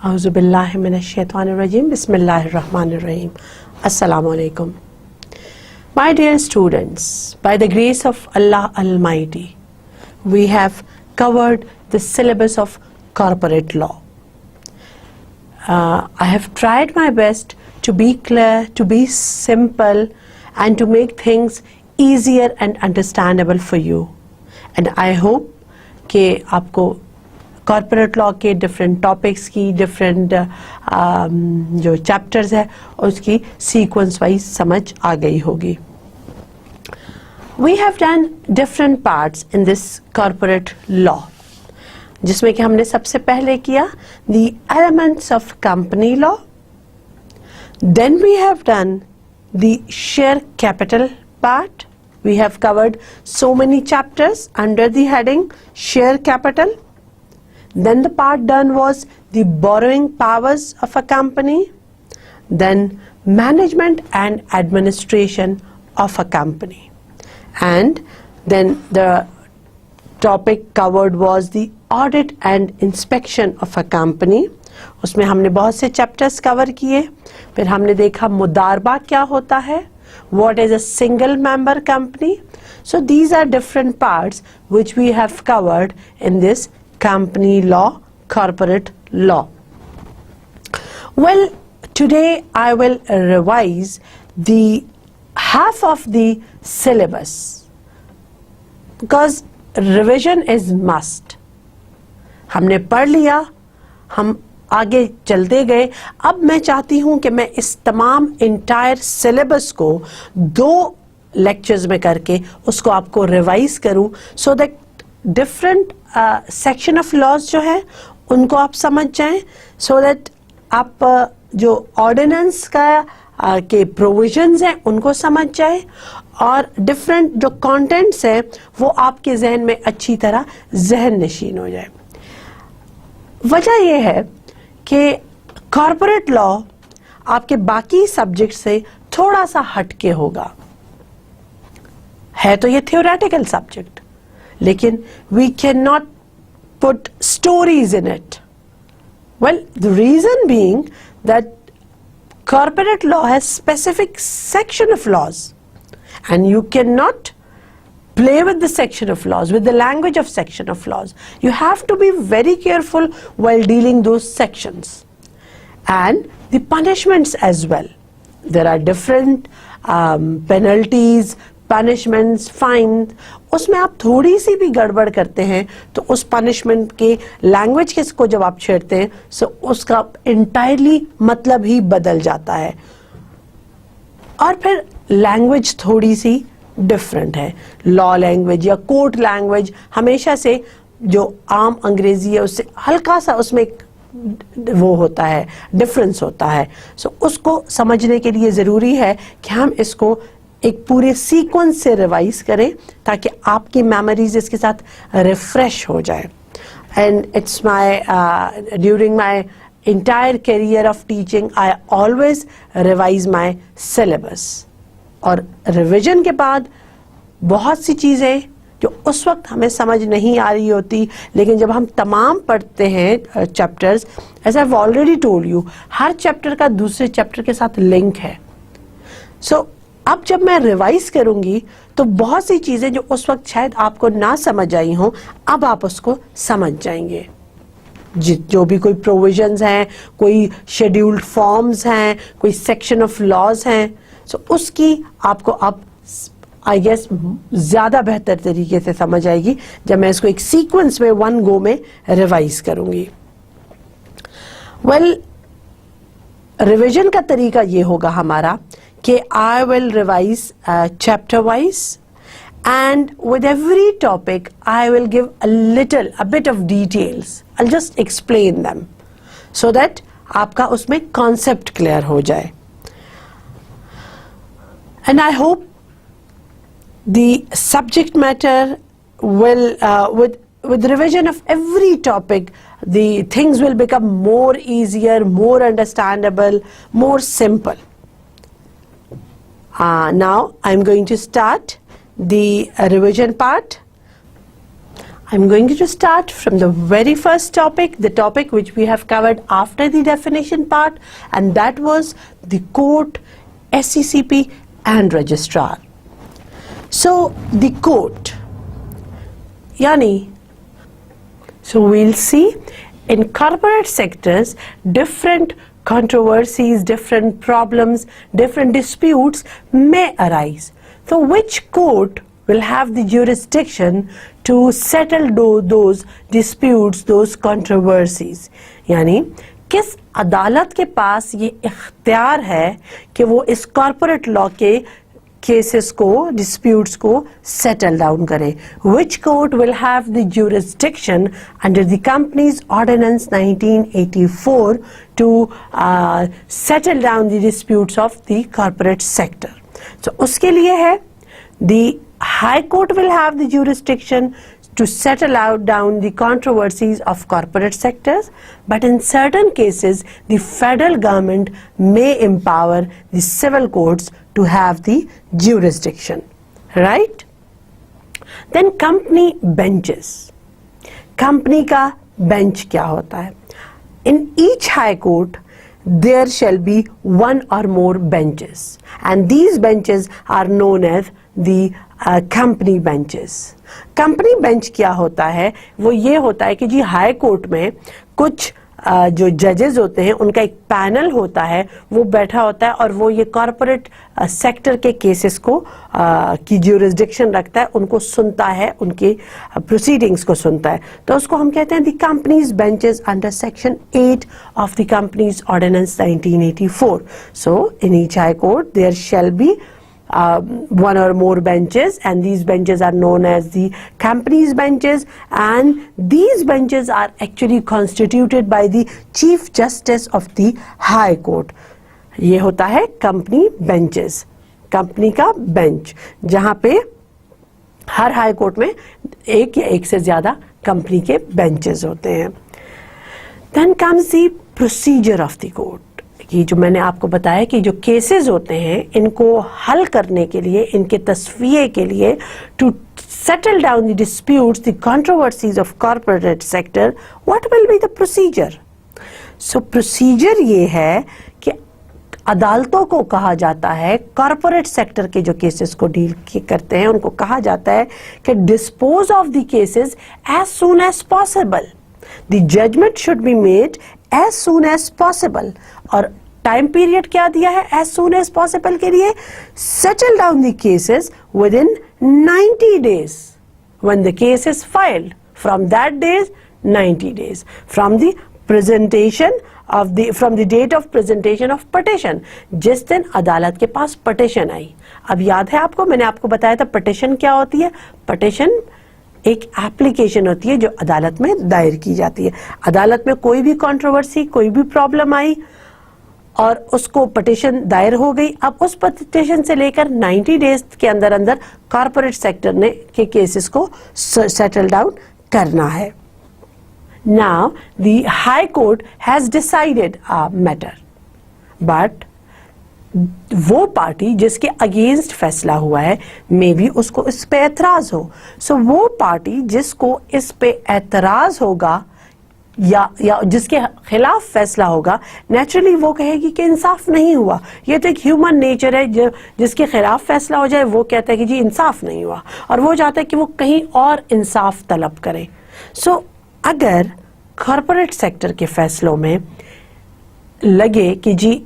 Auzubillahiminash-shaytanir-rajim. Bismillahir-rahmanir-rahim. Assalamu alaikum. My dear students, by the grace of Allah Almighty, we have covered the syllabus of corporate law. I have tried my best to be clear, to be simple, and to make things easier and understandable for you. And I hope कि आपको corporate law के different topics की different जो chapters है उसकी sequence wise समझ आ गई होगी. We have done different parts in this corporate law, जिसमें कि हमने सबसे पहले किया the elements of company law. Then we have done the share capital part. We have covered so many chapters under the heading share capital. Then the part done was the borrowing powers of a company. Then management and administration of a company. And then the topic covered was the audit and inspection of a company. उसमें हमने बहुत से chapters cover किए. फिर हमने देखा मुदारबा क्या होता है. What is a single member company? So these are different parts which we have covered in this company law, corporate law. Well, today I will revise the half of the syllabus because revision is must. हमने पढ़ लिया, हम आगे चलते गए. अब मैं चाहती हूं कि मैं इस तमाम इंटायर सिलेबस को 2 लेक्चर्स में करके उसको आपको रिवाइज करूं, so that different section of laws जो है उनको आप समझ जाएं, सो दैट आप जो ऑर्डिनेंस का के प्रोविजंस हैं उनको समझ जाएं और डिफरेंट जो कंटेंट्स हैं वो आपके जहन में अच्छी तरह जहन नशीन हो जाए. वजह यह है कि कॉर्पोरेट लॉ आपके बाकी सब्जेक्ट से थोड़ा सा हटके होगा. है तो ये थियोरेटिकल सब्जेक्ट, लेकिन we can not put stories in it. Well, the reason being that corporate law has specific section of laws and you cannot play with the section of laws, with the language of section of laws. You have to be very careful while dealing those sections. And the punishments as well. There are different penalties, punishments, fines. उसमें आप थोड़ी सी भी गड़बड़ करते हैं तो उस punishment के लैंग्वेज के को जब आप छेड़ते हैं तो उसका इंटायरली मतलब ही बदल जाता है. और फिर लैंग्वेज थोड़ी सी डिफरेंट है. लॉ लैंग्वेज या कोर्ट लैंग्वेज हमेशा से जो आम अंग्रेजी है उससे हल्का सा उसमें वो होता है, डिफरेंस होता है. सो उसको समझने के लिए ज़रूरी है कि हम इसको एक पूरे सीक्वेंस से रिवाइज करें ताकि आपकी मेमोरीज इसके साथ रिफ्रेश हो जाए. And it's my during my entire career of teaching I always revise my syllabus. और रिविजन के बाद बहुत सी चीज़ें जो उस वक्त हमें समझ नहीं आ रही होती, लेकिन जब हम तमाम पढ़ते हैं chapters, as I have already told you, हर चैप्टर का दूसरे चैप्टर के साथ लिंक है. सो अब जब मैं रिवाइज करूंगी तो बहुत सी चीज़ें जो उस वक्त शायद आपको ना समझ आई हों, अब आप उसको समझ जाएंगे. जो भी कोई प्रोविजंस हैं, कोई शेड्यूल्ड फॉर्म्स हैं, कोई सेक्शन ऑफ लॉज हैं, सो उसकी आपको अब आई गेस ज़्यादा बेहतर तरीके से समझ आएगी जब मैं इसको एक सीक्वेंस में 1 गो में रिवाइज करूंगी. वेल, रिवीजन का तरीका ये होगा हमारा कि I will revise chapter wise and with every topic I will give a bit of details. I'll just explain them so that आपका उसमें concept clear हो जाए. And I hope the subject matter will, with revision of every topic, the things will become more easier, more understandable, more simple. Now I'm going to start the revision part. I'm going to start from the very first topic, the topic which we have covered after the definition part, and that was the court, SECP and registrar. So the court, yani, so we'll see in corporate sectors different controversies, different problems, different disputes may arise. So which court will have the jurisdiction to settle those disputes, those controversies? यानी किस अदालत के पास ये इख्तियार है कि वो इस कॉर्पोरेट लॉ के केसेस को, disputes को settle down करे? Which court will have the jurisdiction under the Companies Ordinance 1984 to settle down the disputes of the corporate sector? So उसके लिए है the High Court will have the jurisdiction to settle out down the controversies of corporate sectors, but in certain cases the federal government may empower the civil courts to have the jurisdiction, right? Then company benches. Company का bench क्या होता है? In each high court there shall be one or more benches, and these benches are known as the company benches. Company bench क्या होता है? वो ये होता है कि जी हाई कोर्ट में कुछ जो जजेस होते हैं उनका एक पैनल होता है, वो बैठा होता है और वो ये कॉर्पोरेट सेक्टर के केसेस को की ज्यूरिसडिक्शन रखता है, उनको सुनता है, उनकी प्रोसीडिंग्स को सुनता है. तो उसको हम कहते हैं the companies benches under section 8 of the companies ordinance 1984. So in each high court there shall be one or more benches, and these benches are known as the companies benches, and these benches are actually constituted by the Chief Justice of the High Court. ये होता है company benches, company का bench, जहाँ पे हर high court में एक या एक से ज्यादा कंपनी के बेंचेस होते हैं. Then comes the procedure of the court. कि जो मैंने आपको बताया कि जो केसेस होते हैं इनको हल करने के लिए, इनके तस्फिये के लिए, to settle down the disputes, the controversies of corporate sector, what will be the procedure? So procedure ये है कि अदालतों को कहा जाता है, कॉर्पोरेट सेक्टर के जो केसेस को डील करते हैं उनको कहा जाता है कि dispose of the cases as soon as possible. The judgement should be made as soon as possible. और टाइम पीरियड क्या दिया है as soon as possible के लिए? Settle down the cases within 90 days when the case is filed. From that days 90 days from the presentation of the from the date of presentation of petition. जिस दिन अदालत के पास petition आई. अब याद है आपको, मैंने आपको बताया था petition क्या होती है? petition एक एप्लीकेशन होती है जो अदालत में दायर की जाती है. अदालत में कोई भी कंट्रोवर्सी, कोई भी प्रॉब्लम आई और उसको पिटीशन दायर हो गई. अब उस पिटीशन से लेकर 90 डेज के अंदर अंदर कॉर्पोरेट सेक्टर ने के केसेस को सेटल डाउन करना है. Now the high court has decided a matter, but वो पार्टी जिसके अगेंस्ट फैसला हुआ है मे भी उसको इस पे एतराज हो. सो वो पार्टी जिसको इस पे एतराज होगा या जिसके खिलाफ फैसला होगा, नेचुरली वो कहेगी कि इंसाफ नहीं हुआ. ये तो एक ह्यूमन नेचर है, जिसके खिलाफ फैसला हो जाए वो कहता है कि जी इंसाफ नहीं हुआ, और वो चाहता है कि वो कहीं और इंसाफ तलब करे. सो अगर कॉर्पोरेट सेक्टर के फैसलों में लगे कि जी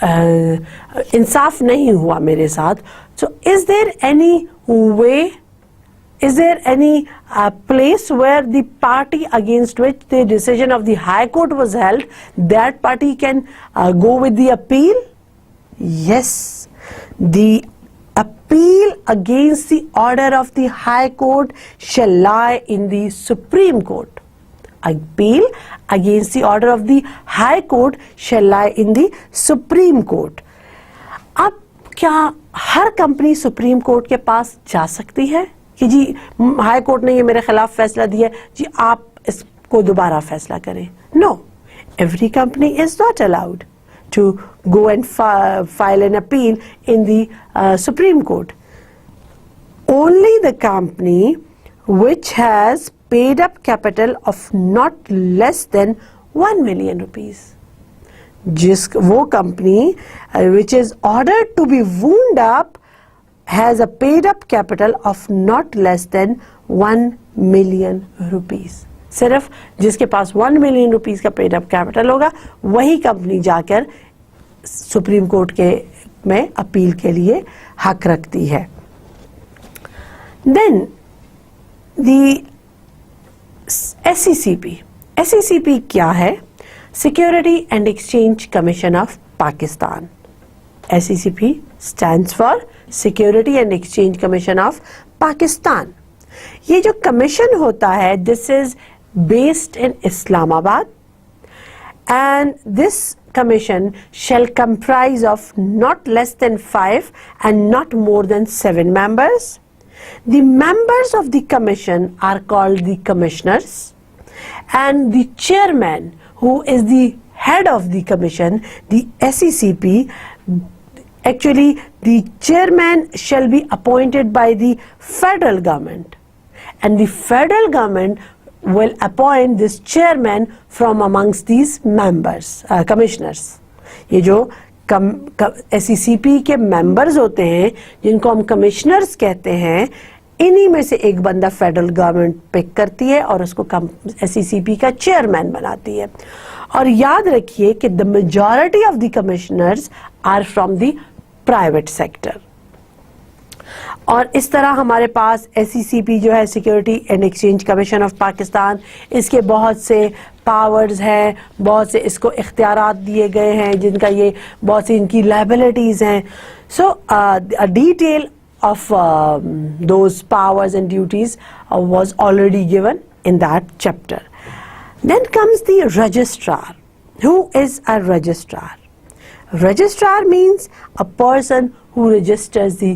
इंसाफ नहीं हुआ मेरे साथ, so is there any way, is there any place where the party against which the decision of the High Court was held, that party can go with the appeal? Yes, the appeal against the order of the High Court shall lie in the Supreme Court. Appeal against the order of the High Court shall lie in the Supreme Court. अब क्या हर company supreme court के पास जा सकती है कि जी high court ने ये मेरे खिलाफ फैसला दिया, जी आप इसको दोबारा फैसला करें? No, every company is not allowed to go and file an appeal in the Supreme Court. Only the company which has paid up capital of not less than 1 million rupees. वो company which is ordered to be wound up has a paid up capital of not less than 1 million rupees. सिर्फ जिसके पास 1 million rupees का paid up capital होगा वही company जाकर supreme court के में appeal के लिए हक रखती है. देन दी SECP क्या है? Security and exchange commission of Pakistan. SECP stands for security and exchange commission of Pakistan. ये जो कमीशन होता है, this is based in Islamabad, and this commission shall comprise of not less than 5 and not more than 7 members. The members of the commission are called the commissioners, and the chairman, who is the head of the commission, the SECP, actually the chairman shall be appointed by the federal government, and the federal government will appoint this chairman from amongst these members, commissioners. ये जो SECP के members होते हैं जिनको हम commissioners कहते हैं, इन्हीं में से एक बंदा फेडरल गवर्नमेंट पिक करती है और उसको SECP का चेयरमैन बनाती है. और याद रखिए कि the majority of the commissioners are from the private sector. और इस तरह हमारे पास SECP जो है, security and exchange commission of Pakistan, इसके बहुत से पावर्स हैं, बहुत से इसको इख्तियारात दिए गए हैं, जिनका ये बहुत सी इनकी लायबिलिटीज हैं. So a detail of those powers and duties was already given in that chapter. Then comes the registrar. Who is a registrar? Registrar means a person who registers the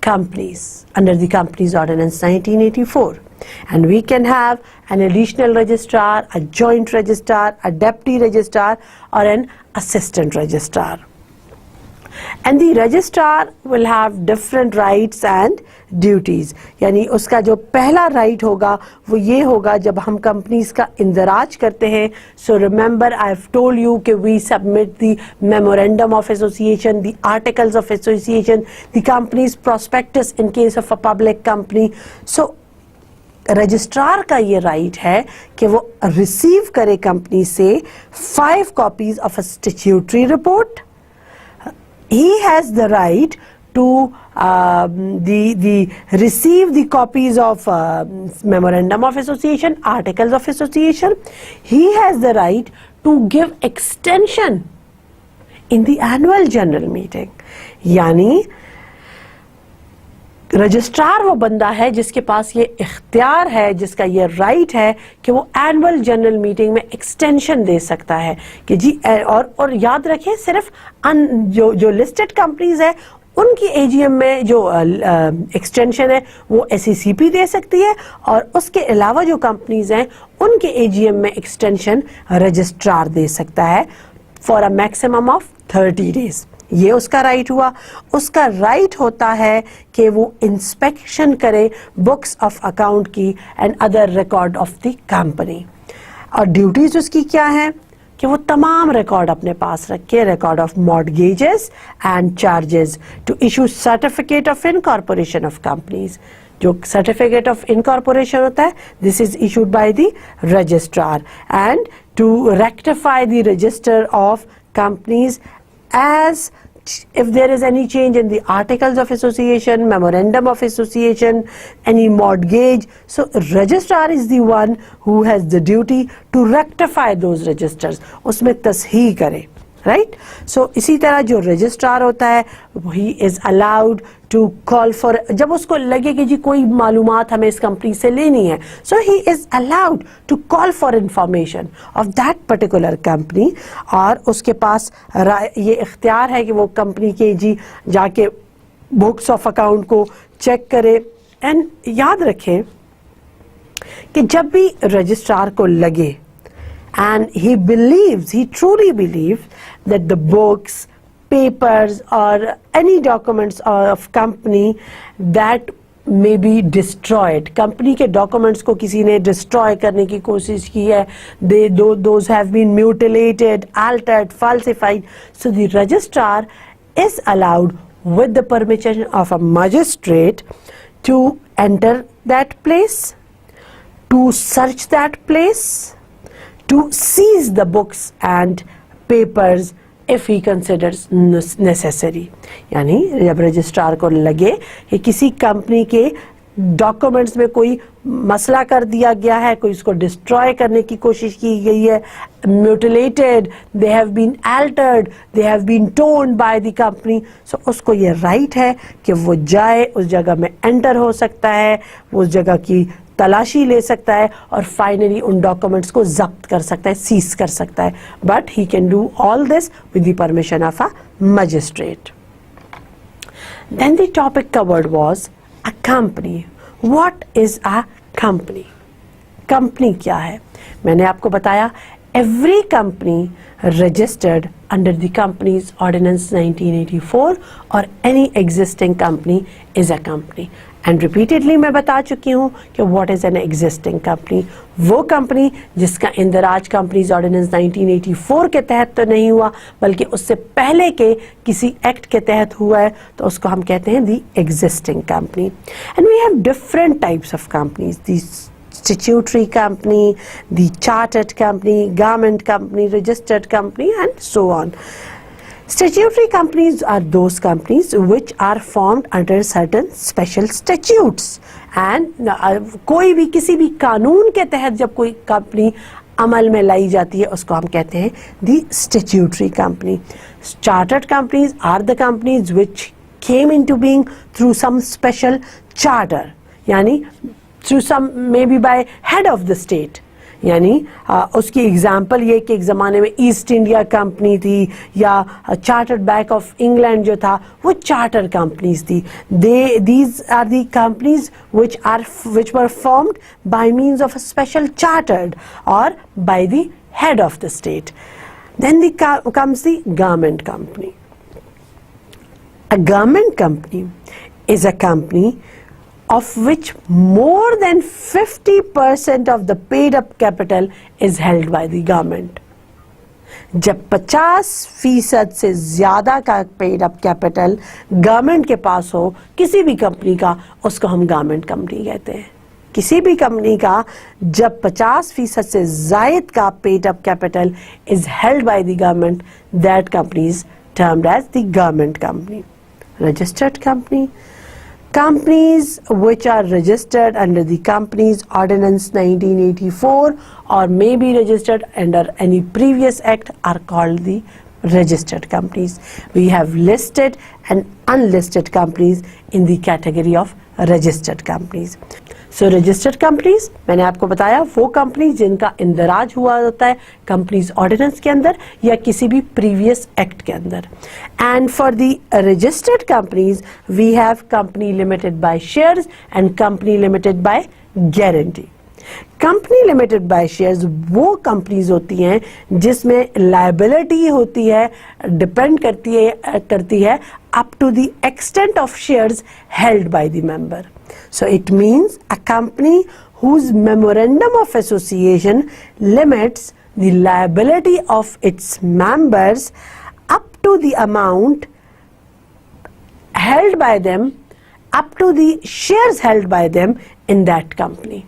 companies under the Companies Ordinance 1984, and we can have an additional registrar, a joint registrar, a deputy registrar, or an assistant registrar. And the registrar will have different rights and duties. यानी उसका जो पहला right होगा वो ये होगा, जब हम companies का इंदराज करते हैं. So remember I have told you कि we submit the memorandum of association, the articles of association, the company's prospectus in case of a public company. So registrar का ये राइट है कि वो रिसीव करे कंपनी से 5 copies of a statutory report. He has the right to receive the copies of memorandum of association, articles of association. He has the right to give extension in the annual general meeting. यानी registrar वो बंदा है जिसके पास ये इख्तियार है, जिसका ये राइट है कि वो एनुअल जनरल मीटिंग में एक्सटेंशन दे सकता है कि जी. और याद रखें, सिर्फ जो लिस्टेड कंपनीज है उनकी एजीएम में जो एक्सटेंशन है वो SECP दे सकती है, और उसके अलावा जो कंपनीज हैं उनके एजीएम में एक्सटेंशन रजिस्ट्रार दे सकता है for a maximum of 30 days. ये उसका राइट हुआ. उसका राइट होता है कि वो इंस्पेक्शन करे बुक्स ऑफ अकाउंट की and other record of the company. और ड्यूटीज उसकी क्या है कि वो तमाम रिकॉर्ड अपने पास रखे, record of mortgages and charges, to issue certificate of incorporation of companies. जो सर्टिफिकेट ऑफ इनकॉर्पोरेशन होता है, this is issued by the registrar, and to rectify the register of companies as if there is any change in the articles of association, memorandum of association, any mortgage. So registrar is the one who has the duty to rectify those registers, उसमें तस्हीह करे. Right. सो इसी तरह जो registrar होता है he is allowed to call for, जब उसको लगे कि जी कोई मालूमात हमें इस कंपनी से लेनी है, so he is allowed to call for information of that particular company. और उसके पास ये इख्तियार है कि वो कंपनी के जी जाके बुक्स ऑफ अकाउंट को चेक करे। एंड याद रखें कि जब भी रजिस्ट्रार को लगे and he truly believes that the books, papers or any documents of company that may be destroyed, company के डॉक्यूमेंट्स को किसी ने डिस्ट्रॉय करने की कोशिश की है, those have been mutilated, altered, falsified, so the registrar is allowed with the permission of a magistrate to enter that place, to search that place, to seize the books and papers if he considers necessary। यानी जब registrar को लगे कि किसी company के documents में कोई मसला कर दिया गया है, कोई उसको डिस्ट्रॉय करने की कोशिश की गई है, mutilated, they have been altered, they have been torn by the company, so उसको ये राइट है कि वो जाए, उस जगह में एंटर हो सकता है, उस जगह की तलाशी ले सकता है और फाइनली उन डॉक्यूमेंट्स को जब्त कर सकता है, सीज कर सकता है। But he can do all this with the permission of a magistrate. Then the topic covered was a company. What is a company? Company क्या है? मैंने आपको बताया every company registered under the Companies Ordinance 1984 or any existing company is a company। and repeatedly मैं बता चुकी हूँ कि what is an existing company? वो कंपनी जिसका इंदराज कंपनीज ऑर्डिनेंस 1984 के तहत तो नहीं हुआ बल्कि उससे पहले के किसी एक्ट के तहत हुआ है, तो उसको हम कहते हैं the existing company. And we have different types of companies, the statutory company, the chartered company, garment company, registered company and so on। Statutory companies are those companies which are formed under certain special statutes and कोई भी किसी भी कानून के तहत जब कोई company अमल में लाई जाती है उसको हम कहते हैं the statutory company। Chartered companies are the companies which came into being through some special charter, यानी through some maybe by head of the state। यानी उसकी एग्जाम्पल ये कि एक ज़माने में ईस्ट इंडिया कंपनी थी या चार्टर्ड बैंक ऑफ इंग्लैंड जो था वो चार्टर कंपनीज थी। these are the companies which were formed by means of a special chartered or by the head of the state। then comes the government company। a government company is a company of which more than 50% of the paid up capital is held by the government। जब 50% से ज्यादा का paid up capital government के पास हो किसी भी company का, उसको हम गवर्नमेंट कंपनी कहते हैं। किसी भी कंपनी का जब 50% से जायद का paid up capital is held by the government, that company is termed as the government company. Registered company, companies which are registered under the Companies Ordinance 1984 or may be registered under any previous act are called the registered companies। we have listed and unlisted companies in the category of registered companies। so registered companies मैंने आपको बताया वो company जिनका इंदराज हुआ होता है companies ordinance के अंदर या किसी भी प्रीवियस एक्ट के अंदर। And for the registered companies we have company limited by shares and company limited by guarantee. Company limited by shares वो कंपनीज होती हैं जिसमें लायबिलिटी होती है, डिपेंड करती है up to the extent of shares held by the member. So it means a company whose memorandum of association limits the liability of its members up to the amount held by them, up to the shares held by them in that company।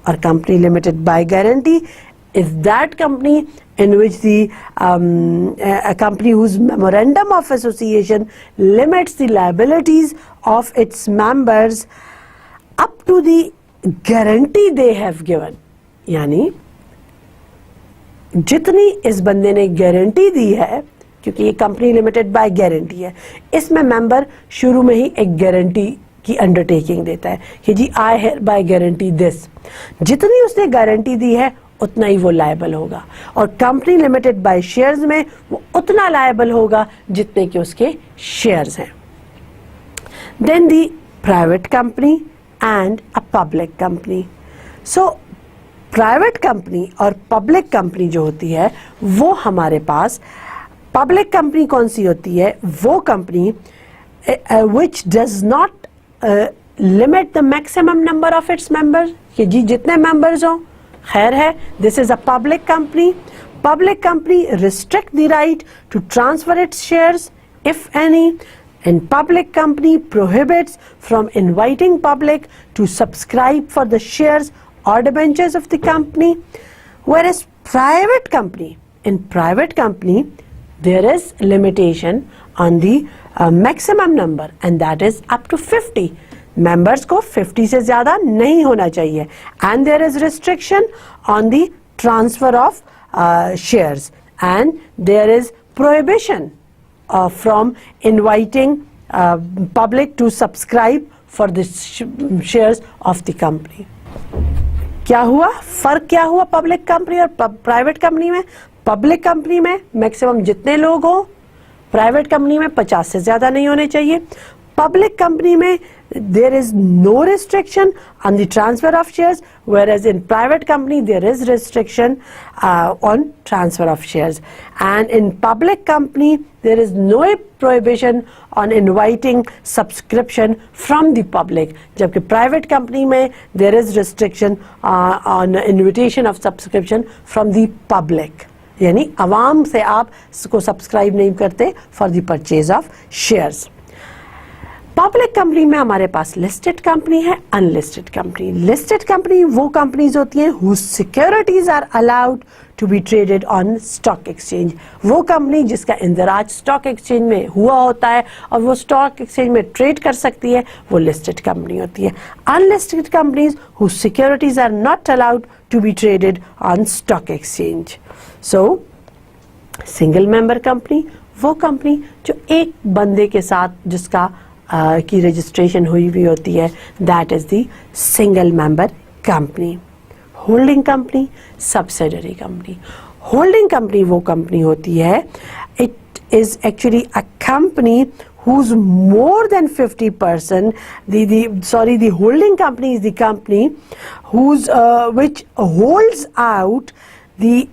or company limited by guarantee is that company in which a company whose memorandum of association limits the liabilities of its members up to the guarantee they have given। यानी जितनी इस बंदे ने guarantee दी है, क्योंकि ये company limited by guarantee है, इसमें मेंबर शुरू में ही एक गारंटी की अंडरटेकिंग देता है कि जी I hereby guarantee this. जितनी उसने गारंटी दी है उतना ही वो लायबल होगा और कंपनी लिमिटेड बाय शेयर्स में वो उतना लायबल होगा जितने कि उसके शेयर्स हैं। then the private company and a public company. So private company और पब्लिक कंपनी जो होती है वो हमारे पास, पब्लिक कंपनी कौन सी होती है? वो company which does not limit the maximum number of its members, कि जी जितने मेंबर्स हो खैर है, this is a public company. Public company restrict the right to transfer its shares if any, and public company prohibits from inviting public to subscribe for the shares or debentures of the company. Whereas private company, in private company there is limitation on the maximum number, and that is up to 50 members को 50 से ज़्यादा नहीं होना चाहिए, and there is restriction on the transfer of shares, and there is prohibition from inviting public to subscribe for the shares of the company. क्या हुआ? फर्क क्या हुआ पब्लिक कंपनी और प्राइवेट कंपनी में? पब्लिक कंपनी में मैक्सिमम जितने लोग हो, प्राइवेट कंपनी में 50 से ज्यादा नहीं होने चाहिए. पब्लिक कंपनी में there is no restriction on the transfer of shares, whereas in private company there is restriction on transfer of shares, and in public company there is no prohibition on inviting subscription from the public, जबकि private company में there is restriction on invitation of subscription from the public, यानी आवाम से आप इसको subscribe नहीं करते for the purchase of shares. Public company में हमारे पास लिस्टेड कंपनी है, अनलिस्टेड कंपनी. लिस्टेड कंपनी वो कंपनीज होती हैं whose securities are allowed to be traded on stock exchange. वो कंपनी जिसका इंदराज स्टॉक एक्सचेंज में हुआ होता है और वो स्टॉक एक्सचेंज में ट्रेड कर सकती है, वो लिस्टेड कंपनी होती है. Unlisted companies whose securities are not allowed to be traded on stock exchange. So single member company वो कंपनी जो एक बंदे के साथ जिसका की रजिस्ट्रेशन हुई हुई होती है, that is the single member company. Holding company, subsidiary company. Holding company वो कंपनी होती है, it is actually a company who's more than 50%, the holding company is the company whose which holds out the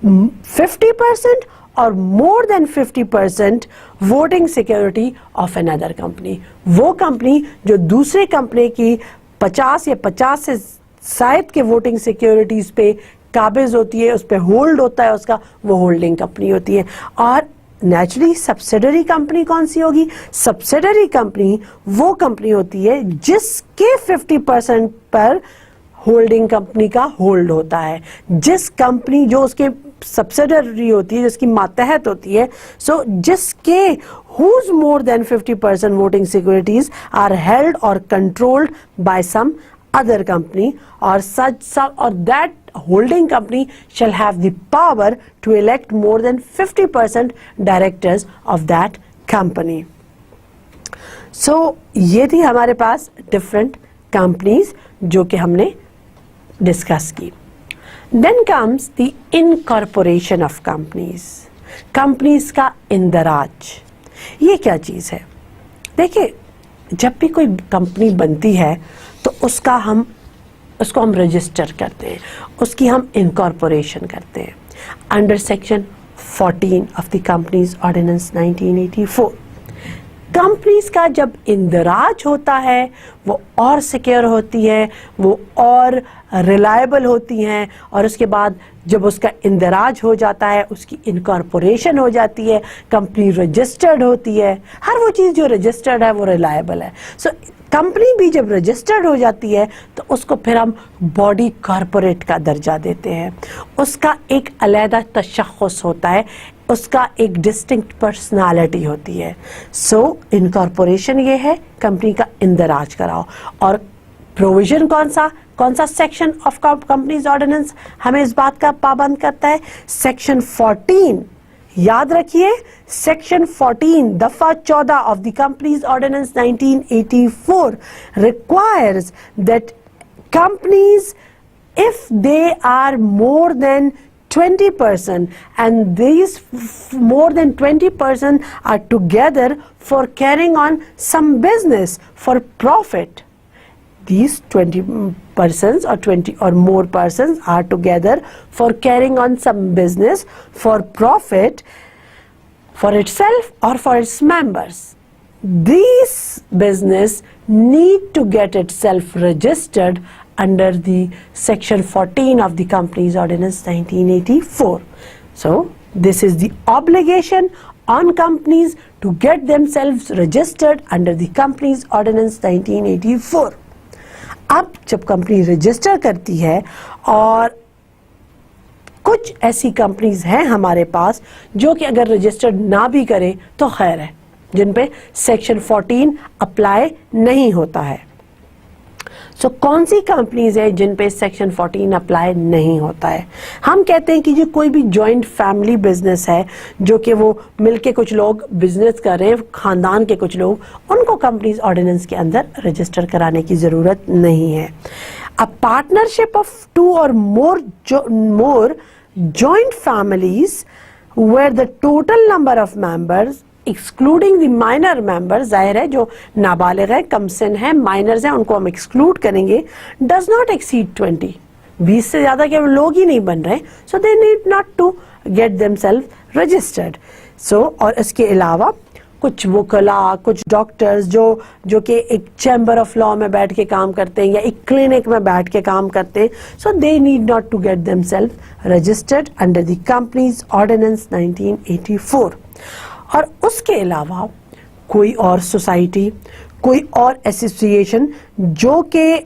50% or more than 50% voting security of another company. वो company जो दूसरे company की 50 या 50 से शायद के वोटिंग सिक्योरिटीज पे काबिज होती है, उस पे होल्ड होता है उसका, वो होल्डिंग कंपनी होती है. और नेचुरली सब्सिडरी कंपनी कौन सी होगी? सब्सिडरी कंपनी वो कंपनी होती है जिसके 50% पर होल्डिंग कंपनी का होल्ड होता है. जिस कंपनी जो उसके सब्सिडरी होती है, जिसकी मातहत होती है, सो जिसके whose more than 50% voting securities are held or controlled by some other company, or that holding company shall have the power to elect more than 50% directors of that company. So ये थी हमारे पास different companies जो कि हमने discuss की. Then comes the incorporation of companies. Companies का इंदराज. ये क्या चीज है? देखिए, जब भी कोई कंपनी बनती है तो उसको हम रजिस्टर करते हैं, उसकी हम इनकॉर्पोरेशन करते हैं under section 14 of the companies ordinance 1984. Companies का जब इंदराज होता है वो और सिक्योर होती है, वो और रिलायबल होती हैं, और उसके बाद जब उसका इंदराज हो जाता है उसकी इनकॉर्पोरेशन हो जाती है, कंपनी रजिस्टर्ड होती है. हर वो चीज़ जो रजिस्टर्ड है वो रिलायबल है. सो कंपनी भी जब रजिस्टर्ड हो जाती है तो उसको फिर हम बॉडी कॉरपोरेट का दर्जा देते हैं. उसका एक अलहदा तशख़्ख़ुस होता है, उसका एक डिस्टिंक्ट पर्सनालिटी होती है. सो इनकॉर्पोरेशन ये है, कंपनी का इंदराज कराओ. और प्रोविजन कौन सा सेक्शन ऑफ कंपनीज ऑर्डिनेंस हमें इस बात का पाबंद करता है? सेक्शन 14. याद रखिए, सेक्शन 14 दफा 14 of the companies ordinance 1984 requires that companies, if they are more than 20%, and these more than 20% are together for carrying on some business for profit. These 20 persons or 20 or more persons are together for carrying on some business for profit for itself or for its members. These business need to get itself registered under the section 14 of the Companies Ordinance 1984. So this is the obligation on companies to get themselves registered under the Companies Ordinance 1984. अब जब company register करती है, और कुछ ऐसी companies हैं हमारे पास जो कि अगर रजिस्टर्ड ना भी करें तो खैर है, जिन पे सेक्शन 14 अप्लाई नहीं होता है। सो कौन सी कंपनीज है जिन पे सेक्शन 14 अप्लाई नहीं होता है? हम कहते हैं कि जो कोई भी जॉइंट फैमिली बिजनेस है, जो कि वो मिलके कुछ लोग बिजनेस कर रहे हैं, खानदान के कुछ लोग, उनको कंपनीज ऑर्डिनेंस के अंदर रजिस्टर कराने की जरूरत नहीं है। A partnership of 2 or more joint families where the total number of members excluding the minor members, जाहिर है जो नाबालिग है, कमसिन है, माइनर्स हैं, उनको हम एक्सक्लूड करेंगे, does not exceed 20, 20 से ज्यादा के लोग ही नहीं बन रहे, so they need not to get themselves registered. So और इसके अलावा कुछ वकला, कुछ डॉक्टर्स जो कि एक चैम्बर ऑफ लॉ में बैठ के काम करते हैं या एक क्लिनिक में बैठ के काम करते हैं, so they need not to get themself registered under the companies ordinance 1984। और उसके अलावा कोई और सोसाइटी, कोई और एसोसिएशन जो कि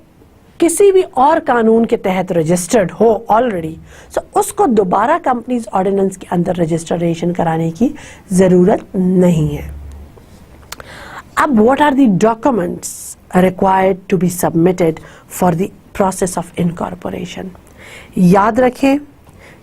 किसी भी और कानून के तहत रजिस्टर्ड हो ऑलरेडी, सो उसको दोबारा कंपनीज ऑर्डिनेंस के अंदर रजिस्ट्रेशन कराने की जरूरत नहीं है। अब what are the documents required to be submitted for the process of incorporation? याद रखें,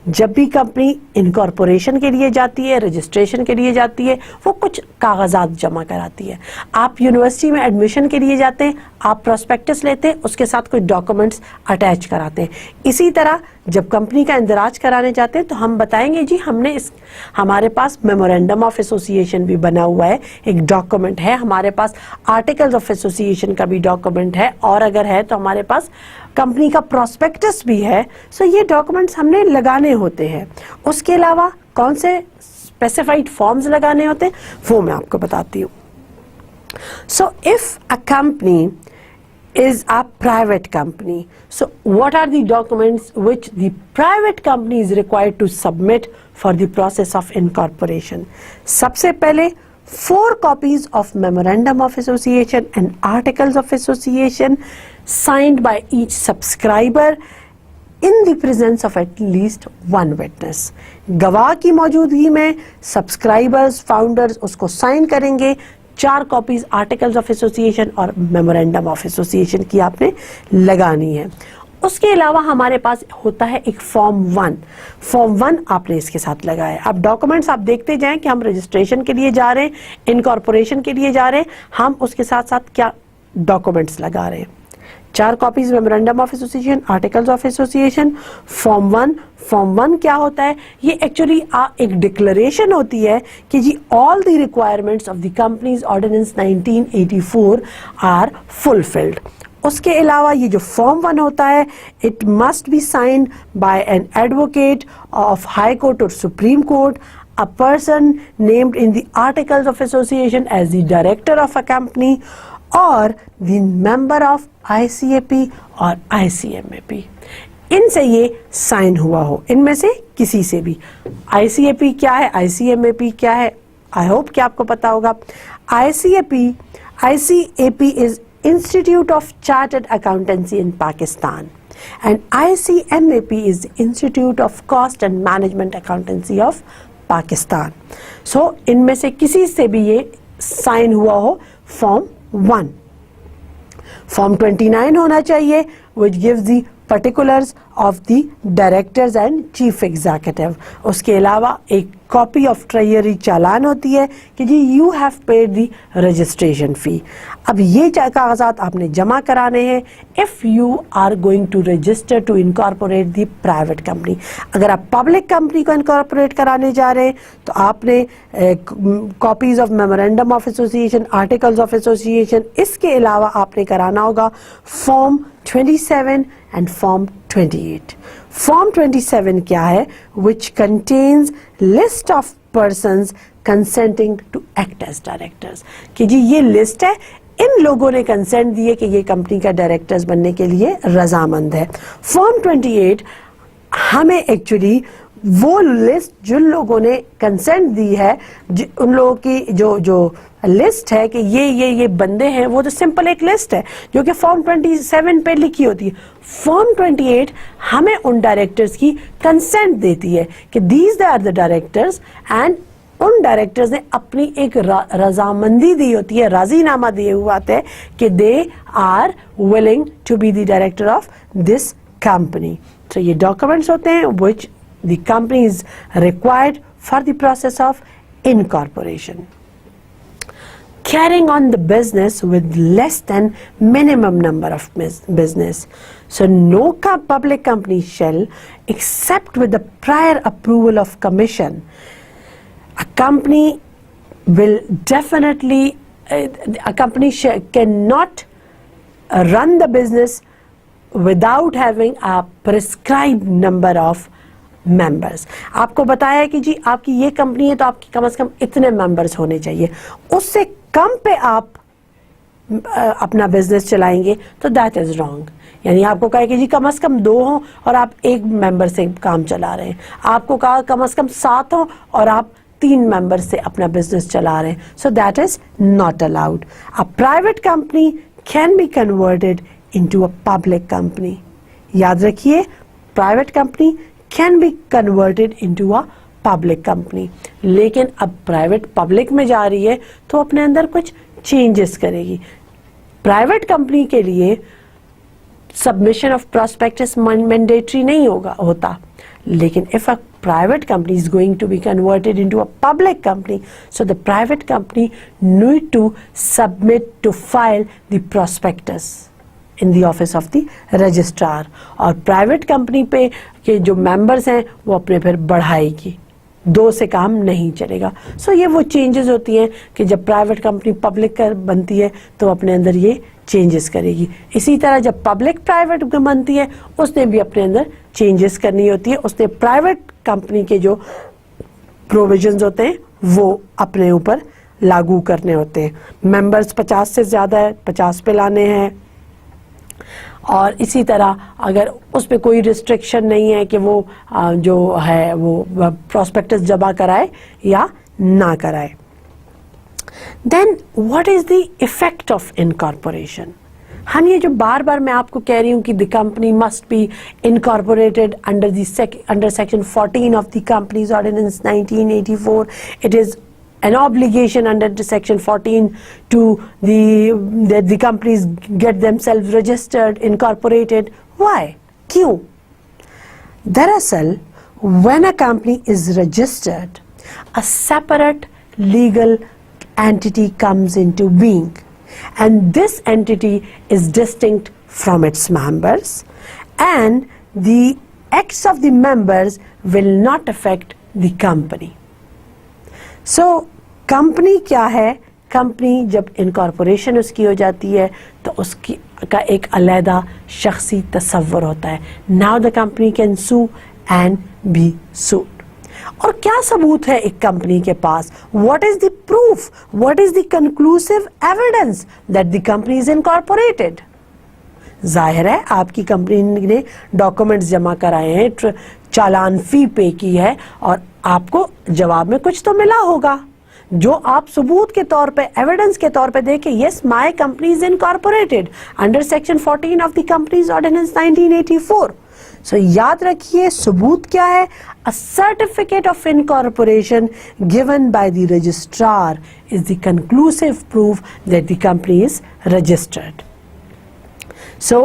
जब भी कंपनी इनकॉर्पोरेशन के लिए जाती है, रजिस्ट्रेशन के लिए जाती है, वो कुछ कागजात जमा कराती है। आप यूनिवर्सिटी में एडमिशन के लिए जाते हैं, आप प्रोस्पेक्टस लेते हैं, उसके साथ कुछ डॉक्यूमेंट्स अटैच कराते हैं। इसी तरह जब कंपनी का इंदराज कराने जाते हैं तो हम बताएंगे जी हमारे पास मेमोरेंडम ऑफ एसोसिएशन भी बना हुआ है, एक डॉक्यूमेंट है, हमारे पास आर्टिकल्स ऑफ एसोसिएशन का भी डॉक्यूमेंट है, और अगर है तो हमारे पास कंपनी का प्रोस्पेक्टस भी है। सो ये डॉक्यूमेंट्स हमने लगाने होते हैं। उसके अलावा कौन से स्पेसिफाइड फॉर्म्स लगाने होते हैं वो मैं आपको बताती हूँ। So if a company is a private company, so what are the documents which the private company is required to submit for the process of incorporation? सबसे पहले 4 copies of memorandum of association and articles of association signed by each subscriber in the presence of at least 1 witness. गवाह की मौजूदगी में subscribers, founders उसको sign करेंगे। 4 copies articles of association और memorandum of association की आपने लगानी है। उसके अलावा हमारे पास होता है एक फॉर्म 1। फॉर्म 1 आपने इसके साथ लगाया। अब डॉक्यूमेंट्स आप देखते जाएं कि हम रजिस्ट्रेशन के लिए जा रहे हैं, इनकॉर्पोरेशन के लिए जा रहे हैं, हम उसके साथ साथ क्या डॉक्यूमेंट्स लगा रहे हैं। 4 copies memorandum of association, articles of association, form 1। Form 1 क्या होता है? ये एक्चुअली एक डिक्लेरेशन होती है कि जी all the requirements of the companies ordinance 1984 are fulfilled. उसके अलावा ये जो फॉर्म 1 होता है, it must be signed by an advocate of high court और supreme court, a person named in the articles of association as the director of a company or the member of ICAP और ICMAP। इनसे ये sign हुआ हो, इनमें से किसी से भी। ICAP क्या है, ICMAP क्या है, आई होप कि आपको पता होगा। ICAP is Institute of Chartered Accountancy in Pakistan and ICMAP is the Institute of Cost and Management Accountancy of Pakistan. So इनमें से किसी से भी ये साइन हुआ हो फॉर्म 1। फॉर्म 29 होना चाहिए which gives the particulars of the directors and chief executive। उसके अलावा एक कॉपी ऑफ ट्रेजरी चालान होती है कि जी you have paid the registration fee. अब ये कागजात आपने जमा कराने हैं if you are going to register to incorporate the private company. अगर आप पब्लिक कंपनी को इनकॉर्पोरेट कराने जा रहे हैं तो आपने copies of memorandum of association, articles of association, इसके अलावा आपने कराना होगा फॉर्म 27 एंड फॉर्म 28। फॉर्म 27 क्या है? Which contains list of persons consenting to act as directors, कि जी ये लिस्ट है, इन लोगों ने कंसेंट दिए कि ये कंपनी का डायरेक्टर्स बनने के लिए रजामंद है। फॉर्म 28 हमें एक्चुअली वो लिस्ट जिन लोगों ने कंसेंट दी है, उन लोगों की जो लिस्ट है कि ये बंदे हैं, वो तो सिंपल एक लिस्ट है जो कि फॉर्म 27 पे लिखी होती है। फॉर्म 28 हमें उन डायरेक्टर्स की कंसेंट देती है कि these are the directors, and उन डायरेक्टर्स ने अपनी एक रजामंदी दी होती है, राजीनामा दिए हुआ होता है कि they are willing to be the director of this company. तो ये डॉक्यूमेंट्स होते हैं which the company is required for the process of incorporation. Carrying on the business with less than minimum number of business. So no public company shall, except with the prior approval of commission, a company will definitely, a company cannot run the business without having a prescribed number of members. आपको बताया है कि जी आपकी ये company है तो आपकी कम से कम इतने मेंबर्स होने चाहिए, उससे कम पे आप अपना बिजनेस चलाएंगे तो दैट इज रॉन्ग। यानी आपको कहा कि जी कम से कम 2 हो और आप 1 मेंबर से काम चला रहे हैं, आपको कहा कम से कम 7 हो और आप 3 मेंबर से अपना बिजनेस चला रहे हैं, so that is not allowed. A private company can be converted into a public company. याद रखिए, private company can be converted into a public company, लेकिन अब प्राइवेट पब्लिक में जा रही है तो अपने अंदर कुछ चेंजेस करेगी। प्राइवेट कंपनी के लिए सबमिशन ऑफ प्रॉस्पेक्टस मैंडेटरी नहीं होता, लेकिन if a private company is going to be converted into a public company, so the private company need to submit to file the prospectus in the office of the registrar. और private company पे के जो members हैं वो अपने फिर बढ़ाएगी, 2 से काम नहीं चलेगा। सो ये वो चेंजेस होती हैं कि जब प्राइवेट कंपनी पब्लिक बनती है तो अपने अंदर ये चेंजेस करेगी। इसी तरह जब पब्लिक प्राइवेट बनती है उसने भी अपने अंदर चेंजेस करनी होती है, उसने प्राइवेट कंपनी के जो प्रोविजंस होते हैं वो अपने ऊपर लागू करने होते हैं। मेंबर्स 50 से ज़्यादा है, 50 पे लाने हैं, और इसी तरह अगर उस पर कोई रिस्ट्रिक्शन नहीं है कि वो जो है वो प्रॉस्पेक्टस जमा कराए या ना कराए। Then what is the effect of incorporation? हम ये जो बार बार मैं आपको कह रही हूँ कि the company must be incorporated under section 14 of the companies ordinance 1984, it is an obligation under section 14 to the companies get themselves registered, incorporated. Why? क्यों? दरअसल when a company is registered, a separate legal entity comes into being, and this entity is distinct from its members, and the acts of the members will not affect the company. So company क्या है? Company जब incorporation उसकी हो जाती है तो उसकी का एक अलहदा शख्सी तसव्वुर होता है। Now the company can sue and be sued. और क्या सबूत है एक कंपनी के पास? What is the proof, what is the conclusive evidence that the company is incorporated? जाहिर है आपकी कंपनी ने डॉक्यूमेंट्स जमा कराए हैं, चालान फी पे की है और आपको जवाब में कुछ तो मिला होगा जो आप सबूत के तौर पे, एविडेंस के तौर पे देखें, yes my company is incorporated under section 14 of the companies ordinance 1984। So याद रखिए सबूत क्या है? A certificate of incorporation given by the registrar is the conclusive proof that the company is registered. So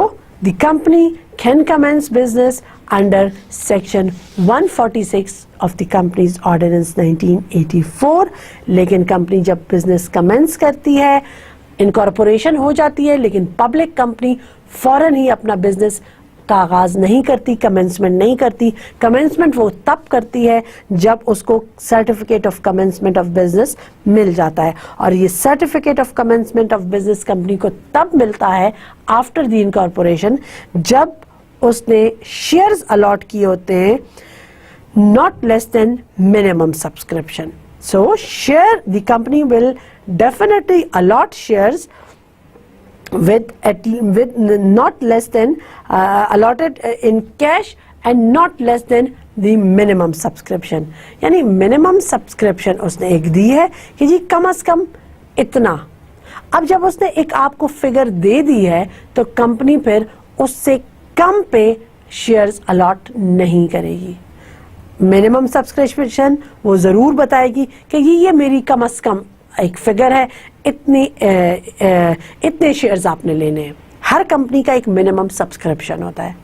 the company can commence business under section 146 of the Companies Ordinance 1984. लेकिन company जब business commence करती है, incorporation हो जाती है, लेकिन public company फौरन ही अपना बिजनेस का आगाज नहीं करती, कमेंसमेंट नहीं करती। कमेंसमेंट वो तब करती है जब उसको certificate of commencement of business मिल जाता है, और ये certificate of commencement of business company को तब मिलता है आफ्टर द इनकॉर्पोरेशन, जब उसने शेयर्स अलॉट किए होते हैं not less than minimum subscription. So the company will definitely allot shares with not less than allotted in cash and not less than the minimum subscription. यानी minimum subscription उसने एक दी है कि जी कम से कम इतना। अब जब उसने एक आपको फिगर दे दी है तो कंपनी फिर उससे कम पे शेयर्स अलॉट नहीं करेगी। मिनिमम सब्सक्रिप्शन वो जरूर बताएगी कि ये मेरी कम से कम एक फिगर है, इतने शेयर्स आपने लेने हैं। हर कंपनी का एक मिनिमम सब्सक्रिप्शन होता है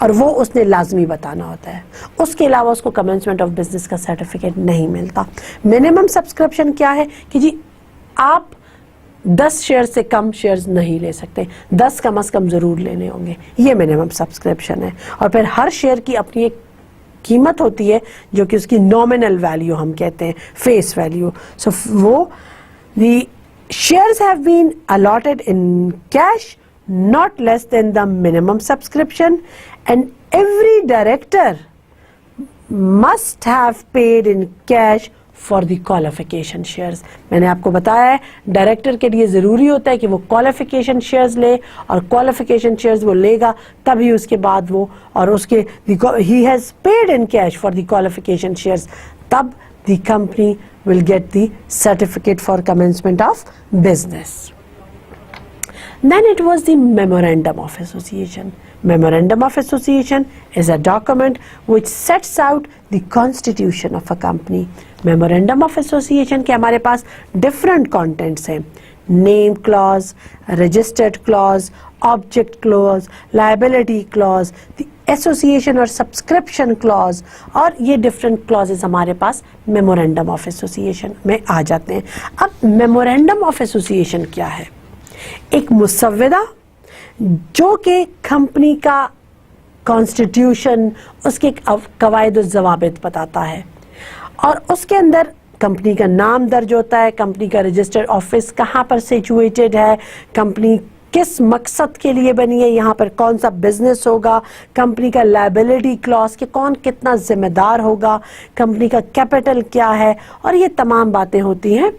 और वो उसने लाजमी बताना होता है, उसके अलावा उसको कमेंसमेंट ऑफ बिजनेस का सर्टिफिकेट नहीं मिलता। मिनिमम सब्सक्रिप्शन क्या है कि जी आप 10 शेयर से कम शेयर्स नहीं ले सकते, 10 कम से कम जरूर लेने होंगे, ये मिनिमम सब्सक्रिप्शन है। और फिर हर शेयर की अपनी एक कीमत होती है जो कि उसकी नॉमिनल वैल्यू हम कहते हैं, फेस वैल्यू। सो वो the shares have been allotted in cash not less than the minimum subscription, and every director must have paid in cash for the qualification shares. मैंने आपको बताया है डायरेक्टर के लिए ज़रूरी होता है कि वो qualification shares ले, और qualification shares वो लेगा तभी उसके बाद वो, और उसके he has paid in cash for the qualification shares, तब the company will get the certificate for commencement of business. Then it was the Memorandum of Association. Memorandum of Association is a document which sets out the constitution of a company. Memorandum of Association के हमारे पास different contents हैं, name clause, registered clause, object clause, liability clause, the association और subscription clause, और ये different clauses हमारे पास memorandum of association में आ जाते हैं। अब memorandum of association क्या है? एक मुसव्वदा जो कि कंपनी का कॉन्स्टिट्यूशन, उसके कवायद और ज़वाबित बताता है, और उसके अंदर कंपनी का नाम दर्ज होता है, कंपनी का रजिस्टर्ड ऑफिस कहाँ पर सिचुएटेड है, कंपनी किस मकसद के लिए बनी है, यहाँ पर कौन सा बिजनेस होगा, कंपनी का लायबिलिटी क्लॉज के कौन कितना जिम्मेदार होगा, कंपनी का कैपिटल क्या है, और ये तमाम बातें होती हैं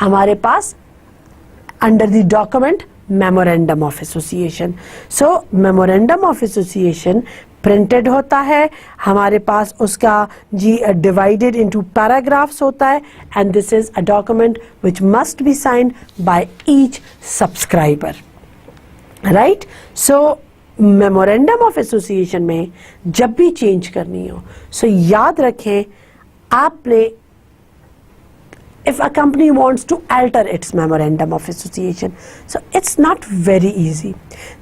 हमारे पास under the document memorandum of association. So memorandum of association printed होता है हमारे पास, उसका जी डिवाइडेड इनटू पैराग्राफ्स होता है, and this is a document which must be signed by each subscriber, right. So memorandum of association में जब भी change करनी हो, सो याद रखें आपने, if a company wants to alter its memorandum of association, so it's not very easy.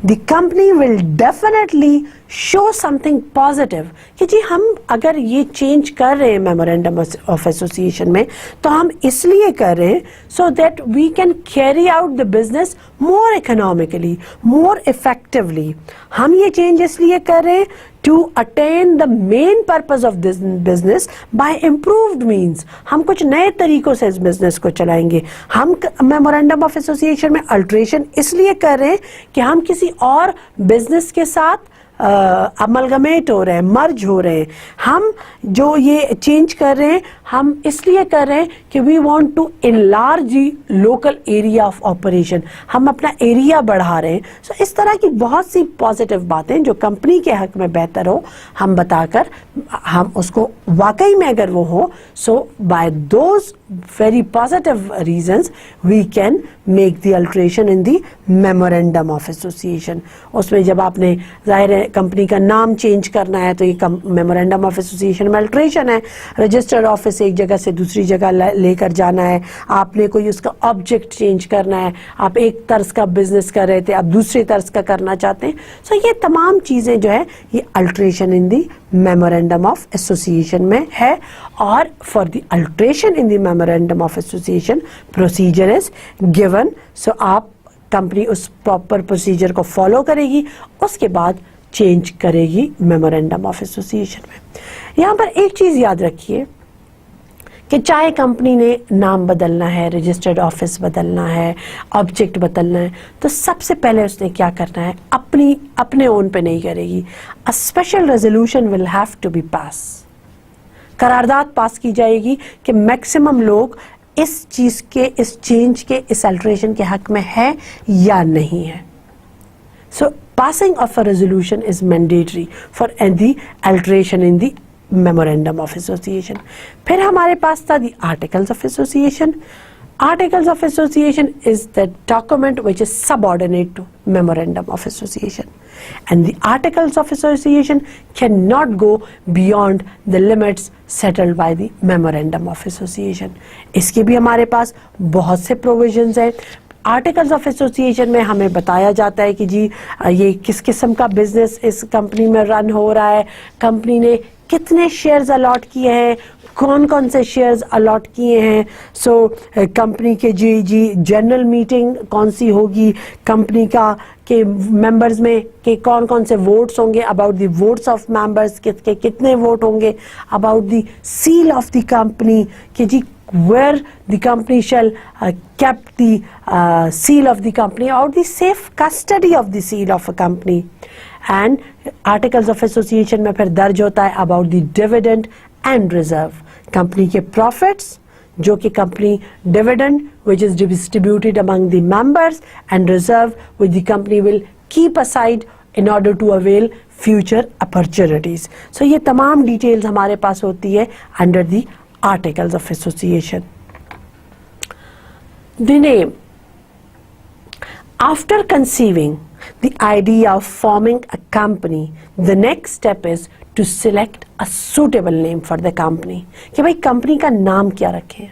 The company will definitely show something positive कि जी हम अगर ये चेंज कर रहे हैं मेमोरेंडम ऑफ एसोसिएशन में तो हम इसलिए कर रहे हैं so that we can carry out the business more economically, more effectively. हम ये चेंज इसलिए कर रहे हैं to attain the main purpose of this business by improved means. हम कुछ नए तरीकों से इस बिजनेस को चलाएंगे। हम मेमोरेंडम ऑफ एसोसिएशन में अल्ट्रेशन इसलिए कर रहे हैं कि हम किसी और बिजनेस के साथ अमलगमेट हो रहे हैं, मर्ज हो रहे हैं। हम जो ये चेंज कर रहे हैं हम इसलिए कर रहे हैं कि we want to enlarge local area of operation, हम अपना एरिया बढ़ा रहे हैं। सो इस तरह की बहुत सी पॉजिटिव बातें जो कंपनी के हक में बेहतर हो हम बताकर हम उसको वाकई में अगर वो हो, so by those very positive reasons, we can make the alteration in the memorandum of association. उसमें जब आपने जाहिर है कंपनी का नाम चेंज करना है तो ये मेमोरेंडम ऑफ एसोसिएशन में अल्ट्रेशन है. रजिस्टर्ड ऑफिस एक जगह से दूसरी जगह लेकर जाना है, आपने कोई उसका ऑब्जेक्ट चेंज करना है, आप एक तर्ज का बिजनेस कर रहे थे आप दूसरे तर्ज का करना चाहते हैं. सो ये तमाम चीज़ें जो है ये alteration in the memorandum of association में है. और for the alteration in the memorandum of association procedure is given. So आप कंपनी उस प्रॉपर प्रोसीजर को फॉलो करेगी, उसके बाद चेंज करेगी मेमोरेंडम ऑफ एसोसिएशन में. यहाँ पर एक चीज़ याद रखिए कि चाहे कंपनी ने नाम बदलना है, रजिस्टर्ड ऑफिस बदलना है, ऑब्जेक्ट बदलना है, तो सबसे पहले उसने क्या करना है, अपने ओन पे नहीं करेगी. A special resolution will have to be pass. करारदाद पास की जाएगी कि मैक्सिमम लोग इस चीज के, इस चेंज के, इस अल्ट्रेशन के हक में है या नहीं है. So passing of a resolution is mandatory for the alteration in the memorandum of association. फिर हमारे पास था the articles of association. Articles of Association is the document which is subordinate to Memorandum of Association, and the Articles of Association cannot go beyond the limits settled by the Memorandum of Association. इसके भी हमारे पास बहुत से provisions हैं. Articles of association में हमें बताया जाता है कि जी ये किस किस्म का बिजनेस इस कंपनी में रन हो रहा है, कंपनी ने कितने शेयर्स अलॉट किए हैं, कौन कौन से शेयर्स अलॉट किए हैं. सो कंपनी के जी जनरल मीटिंग कौन सी होगी, कंपनी का के मेंबर्स में के कौन कौन से वोट्स होंगे, about the votes of members के कितने वोट होंगे, about the seal of the company कि जी where the company shall kept the seal of the company or the safe custody of the seal of a company. And articles of association में फिर दर्ज होता है about the dividend and reserve. Company के profits जो कि company dividend which is distributed among the members and reserve which the company will keep aside in order to avail future opportunities. So ये तमाम details हमारे पास होती है under the Articles of Association. The name. After conceiving the idea of forming a company, the next step is to select a suitable name for the company. कि भाई company का नाम क्या रखें.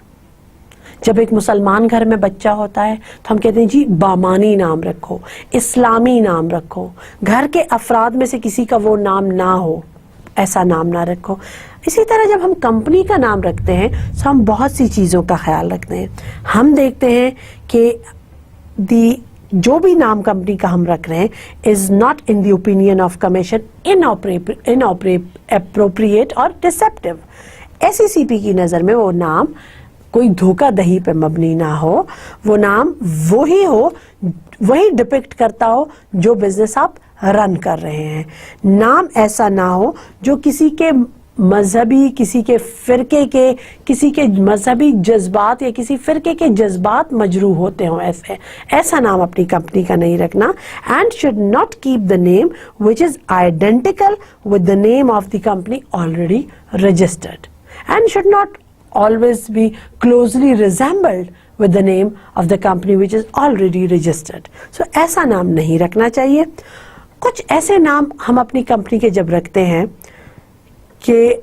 जब एक मुसलमान घर में बच्चा होता है तो हम कहते हैं जी बामानी नाम रखो, इस्लामी नाम रखो, घर के अफराद में से किसी का वो नाम ना हो, ऐसा नाम ना रखो. इसी तरह जब हम कंपनी का नाम रखते हैं तो हम बहुत सी चीज़ों का ख्याल रखते हैं. हम देखते हैं कि जो भी नाम कंपनी का हम रख रहे हैं is not in the opinion of commission inappropriate और डिसेप्टिव. SECP की नज़र में वो नाम कोई धोखा दही पे मबनी ना हो, वो नाम वही डिपिक्ट करता हो जो बिजनेस आप रन कर रहे हैं. नाम ऐसा ना हो जो किसी के मजहबी, किसी के फिरके के, किसी के मजहबी जज्बात या किसी फिरके के जज्बात मजरू होते हों, ऐसा नाम अपनी कंपनी का नहीं रखना. And should not keep the name which is identical with the name of the company already registered and should not always be closely resembled with the name of the company which is already registered. So ऐसा नाम नहीं रखना चाहिए. कुछ ऐसे नाम हम अपनी कंपनी के जब रखते हैं कि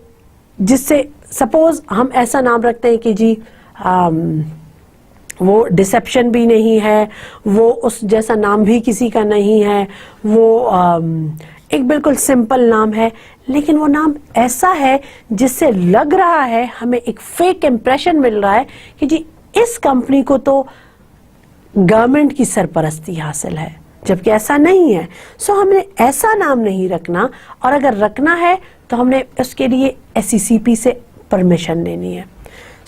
जिससे सपोज हम ऐसा नाम रखते हैं कि जी वो डिसेप्शन भी नहीं है, वो उस जैसा नाम भी किसी का नहीं है, वो एक बिल्कुल सिंपल नाम है, लेकिन वो नाम ऐसा है जिससे लग रहा है, हमें एक फेक इम्प्रेशन मिल रहा है कि जी इस कंपनी को तो गवर्नमेंट की सरपरस्ती हासिल है, जबकि ऐसा नहीं है. सो हमने ऐसा नाम नहीं रखना, और अगर रखना है तो हमने उसके लिए SECP से परमिशन लेनी है.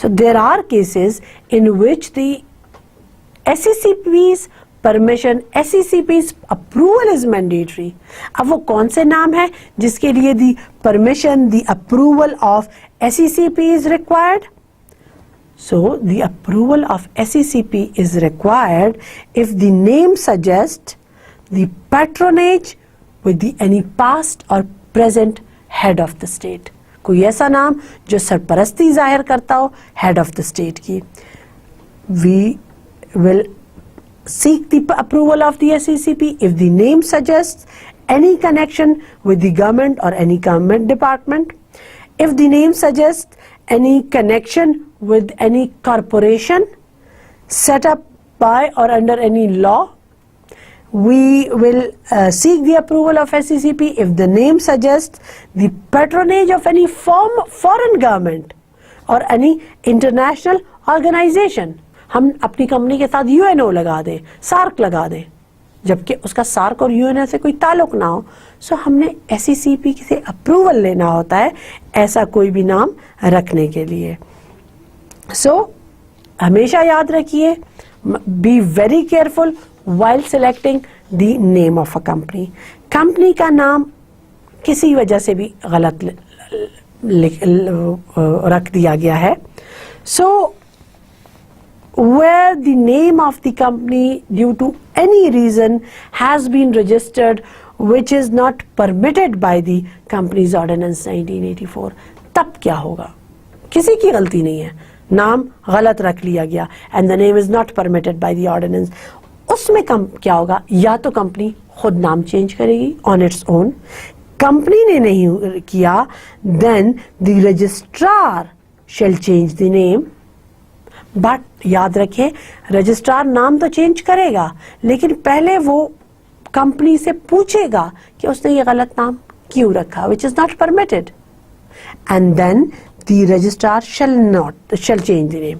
So there are cases in which the SECP's permission, SECP's approval is mandatory. अब वो कौन से नाम है जिसके लिए the permission, the approval of SECP is required? So the approval of SECP is required if the name suggests the patronage with any past or present head of the state. कोई ऐसा नाम जो सरपरस्ती जाहिर करता हो हेड ऑफ द स्टेट की. We will seek the approval of the SECP if the name suggests any connection with the government or any government department, if the name suggests any connection with any corporation set up by or under any law. We will seek the approval of SECP if the name suggests the patronage of any foreign government or any international organization. हम अपनी company के साथ UNO लगा दें, SAARC लगा दें, जबकि उसका सार्क और UNO से कोई ताल्लुक ना हो. सो हमने SECP से अप्रूवल लेना होता है ऐसा कोई भी नाम रखने के लिए. सो हमेशा याद रखिए, be very careful while selecting the name of a company. Company का नाम किसी वजह से भी गलत रख दिया गया है. So where the name of the company due to any reason has been registered which is not permitted by the Companies Ordinance 1984, तब क्या होगा? किसी की गलती नहीं है, नाम गलत रख लिया गया and the name is not permitted by the ordinance. उसमें क्या होगा? या तो कंपनी खुद नाम चेंज करेगी ऑन इट्स ओन, कंपनी ने नहीं किया then the registrar shall change the name. But याद रखें, रजिस्ट्रार नाम तो चेंज करेगा लेकिन पहले वो कंपनी से पूछेगा कि उसने ये गलत नाम क्यों रखा, which is not permitted, and then the registrar shall change the name.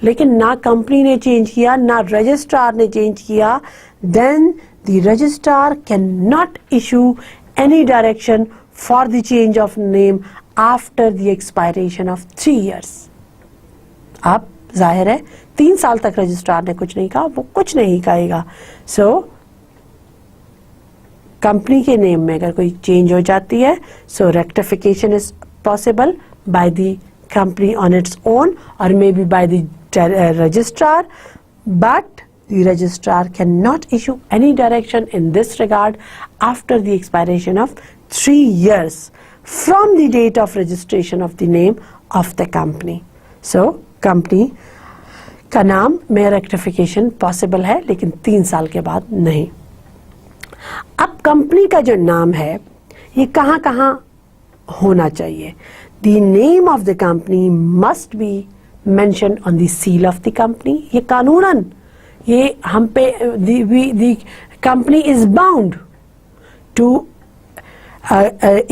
लेकिन ना कंपनी ने चेंज किया ना रजिस्ट्रार ने चेंज किया, then the registrar can not issue any direction for the change of name after the expiration of 3 years. अब जाहिर है 3 साल तक रजिस्ट्रार ने कुछ नहीं कहा, वो कुछ नहीं कहेगा. सो कंपनी के नेम में अगर कोई चेंज हो जाती है, so rectification is possible by the company on its own or may be by the registrar, but the registrar cannot issue any direction in this regard after the expiration of 3 years from the date of registration of the name of the company. So company का नाम में rectification possible है लेकिन 3 साल के बाद नहीं. अब कंपनी का जो नाम है ये कहाँ कहाँ होना चाहिए? The name of the company must be mentioned on the seal of the company. ये कानूनन ये हम पे the company is bound to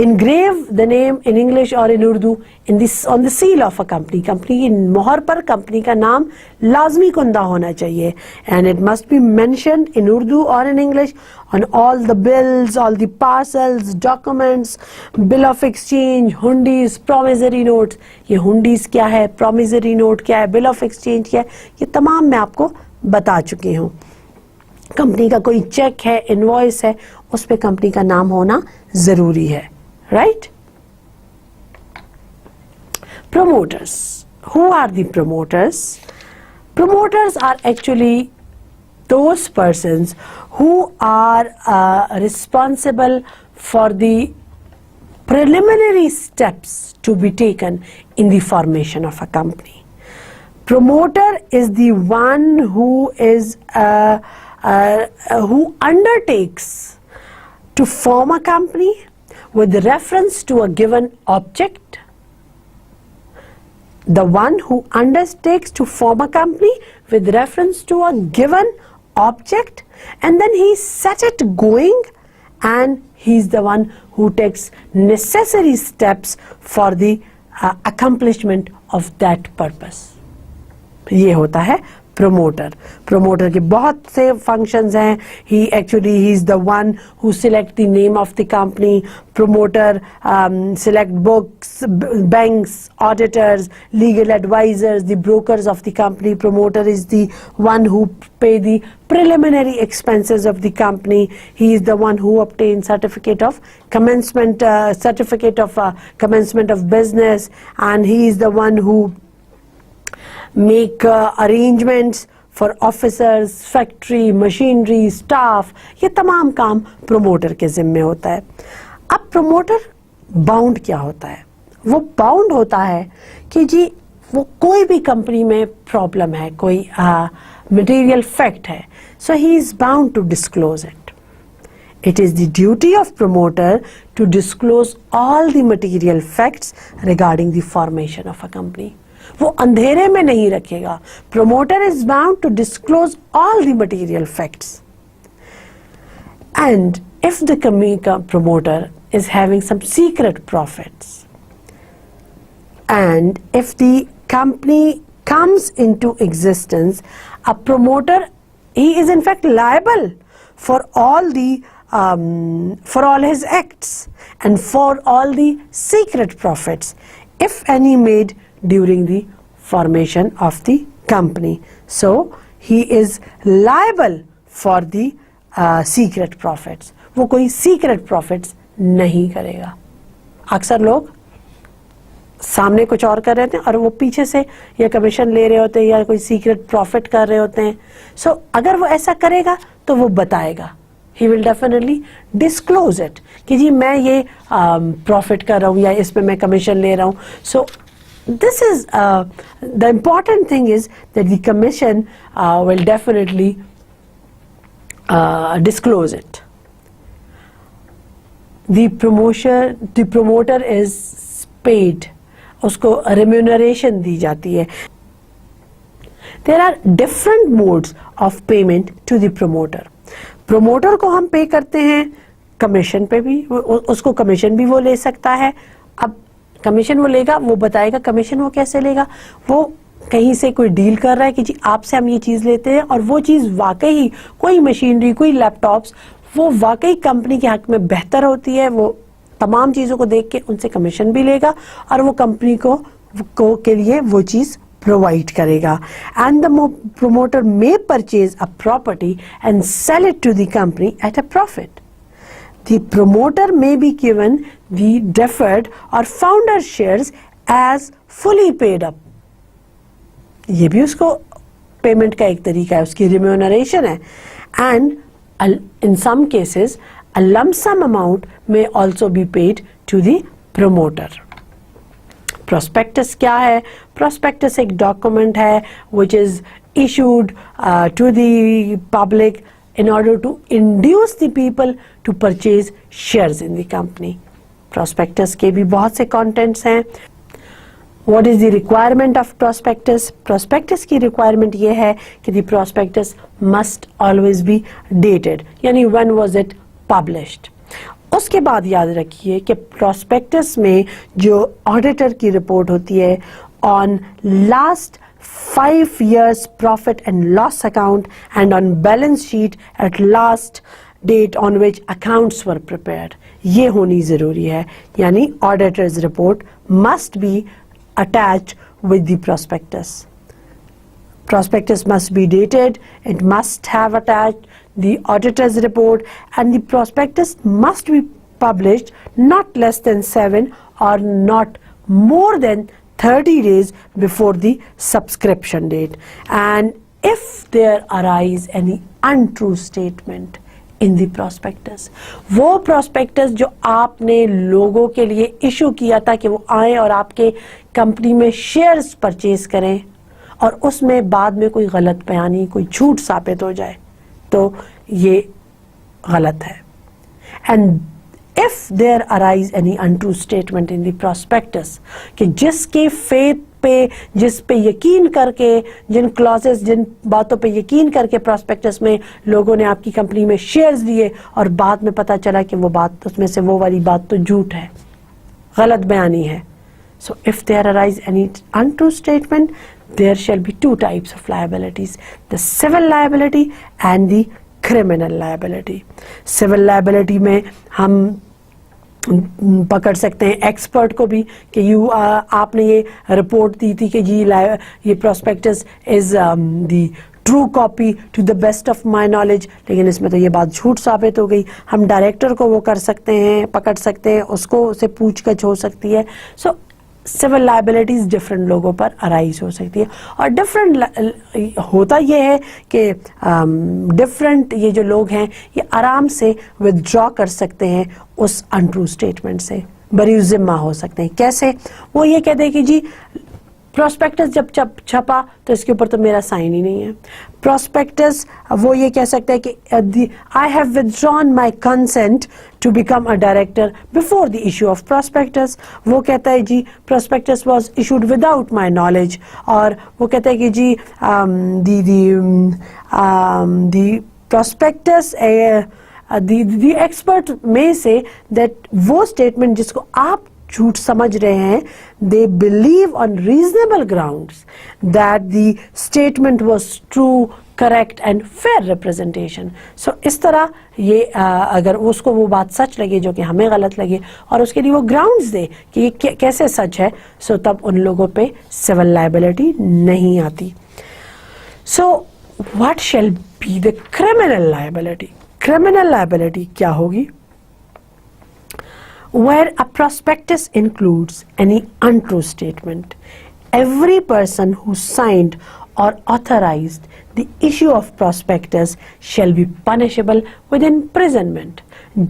engrave the name in English or in Urdu on the seal of a company. Company की मोहर पर company का नाम लाजमी कुंदा होना चाहिए, and it must be mentioned in Urdu or in English on all the bills, all the parcels, documents, bill of exchange, hundis, promissory notes. ये hundis क्या है, promissory note क्या है, bill of exchange क्या है, ये तमाम मैं आपको बता चुकी हूँ. कंपनी का कोई चेक है, इनवॉइस है, उस पे कंपनी का नाम होना जरूरी है, right? Promoters. Who are the promoters? Promoters are actually those persons who are responsible for the preliminary steps to be taken in the formation of a company. Promoter is the one who is who undertakes to form a company with reference to a given object. The one who undertakes to form a company with reference to a given object, and then he set it going, and he's the one who takes necessary steps for the accomplishment of that purpose. ये होता है promoter. Promoter के बहुत से functions हैं. He is the one who select the name of the company. Promoter select books, banks, auditors, legal advisors, the brokers of the company. Promoter is the one who pay the preliminary expenses of the company. He is the one who obtains certificate of commencement, commencement of business, and he is the one who make arrangements for officers, factory, machinery, staff. ये तमाम काम promoter के जिम्मे होता है. अब promoter bound क्या होता है? वो बाउंड होता है कि जी वो कोई भी कंपनी में प्रॉब्लम है, कोई मटेरियल फैक्ट है, so he is bound to disclose it. It is the duty of promoter to disclose all the material facts regarding the formation of a company. वो अंधेरे में नहीं रखेगा. Promoter is bound to disclose all the material facts. And if the promoter is having some secret profits, and if the company comes into existence, a promoter, he is in fact liable for all his acts and for all the secret profits, if any, made during the formation of the company. So he is liable for the secret profits. वो कोई secret profits नहीं करेगा. अक्सर लोग सामने कुछ और कर रहे होते हैं और वो पीछे से या कमीशन ले रहे होते हैं या कोई सीक्रेट प्रॉफिट कर रहे होते हैं. सो अगर वो ऐसा करेगा तो वो बताएगा. He will definitely disclose it कि जी मैं ये प्रॉफिट कर रहा हूँ या इसमें मैं कमीशन ले रहा हूँ. So this is the important thing is that the commission will definitely disclose it. The promoter is paid. उसको remuneration दी जाती है. There are different modes of payment to the promoter. Promoter को हम पे करते हैं कमीशन पे भी, उसको कमीशन भी वो ले सकता है. अब कमीशन वो लेगा, वो बताएगा कमीशन वो कैसे लेगा. वो कहीं से कोई डील कर रहा है कि जी आपसे हम ये चीज़ लेते हैं और वो चीज़ वाकई कोई मशीनरी, कोई लैपटॉप्स, वो वाकई कंपनी के हक में बेहतर होती है. वो तमाम चीज़ों को देख के उनसे कमीशन भी लेगा और वो कंपनी को के लिए वो चीज़ प्रोवाइड करेगा. And the promoter may purchase a property and sell it to the company at a profit. The promoter may be given the deferred or founder shares as fully paid up. ये भी उसको payment का एक तरीका है, उसकी remuneration है. And in some cases a lump sum amount may also be paid to the promoter. Prospectus क्या है? Prospectus एक document है which is issued to the public in order to induce the people to purchase shares in the company. Prospectus के भी बहुत से contents हैं. What is the requirement of prospectus? Prospectus की requirement ये है कि the prospectus must always be dated, यानी when was it published. उसके बाद याद रखिए कि prospectus में जो auditor की report होती है on last 5 years profit and loss account and on balance sheet at last date on which accounts were prepared, ये होनी ज़रूरी है. यानी auditor's report must be attached with the prospectus. Prospectus must be dated, it must have attached the auditor's report, and the prospectus must be published not less than 7 or not more than 30 days before the subscription date. And if there arise any untrue statement in the prospectus, वो prospectus जो आपने लोगों के लिए issue किया था कि वो आए और आपके कंपनी में शेयर्स परचेज करें और उसमें बाद में कोई गलत बयानी, कोई झूठ साबित हो जाए, तो ये गलत है. And if there arise any untrue statement in the prospectus, कि जिसके फेथ पे, जिस पे यकीन करके, जिन क्लॉजेस, जिन बातों पे यकीन करके प्रॉस्पेक्टस में लोगों ने आपकी कंपनी में शेयर्स दिए और बाद में पता चला कि वो बात, उसमें से वो वाली बात तो झूठ है, गलत बयानी है. So if there arise any untrue statement, there shall be 2 types of liabilities, the civil liability and the criminal liability. Civil liability में हम पकड़ सकते हैं एक्सपर्ट को भी कि आपने ये रिपोर्ट दी थी कि जी ये prospectus is the true copy to the best of my knowledge, लेकिन इसमें तो ये बात झूठ साबित हो गई. हम डायरेक्टर को वो कर सकते हैं, पकड़ सकते हैं, उसको उसे पूछताछ हो सकती है. सो सिविल लाइबिलिटीज डिफरेंट लोगों पर अराइज हो सकती है और डिफरेंट होता ये है कि डिफरेंट ये जो लोग हैं ये आराम से विदड्रॉ कर सकते हैं उस अनट्रू स्टेटमेंट से. बरी ज़िम्मा हो सकते हैं। कैसे? वो ये कहते हैं कि जी प्रोस्पेक्टस जब छपा तो इसके ऊपर तो मेरा साइन ही नहीं है। प्रोस्पेक्टस वो ये कह सकते हैं कि I have withdrawn my consent to become a director before the issue of prospectus. वो कहता है जी prospectus was issued without my knowledge. और वो कहता है कि जी the prospectus the expert may say that वो statement जिसको आप झूठ समझ रहे हैं, they believe on reasonable grounds that the statement was true, correct and fair representation. So इस तरह ये अगर उसको वो बात सच लगे जो कि हमें गलत लगे और उसके लिए वो grounds दे कि ये कैसे सच है, so तब उन लोगों पे civil liability नहीं आती. So what shall be the criminal liability? Criminal liability क्या होगी? Where a prospectus includes any untrue statement, every person who signed or authorized the issue of prospectus shall be punishable with imprisonment.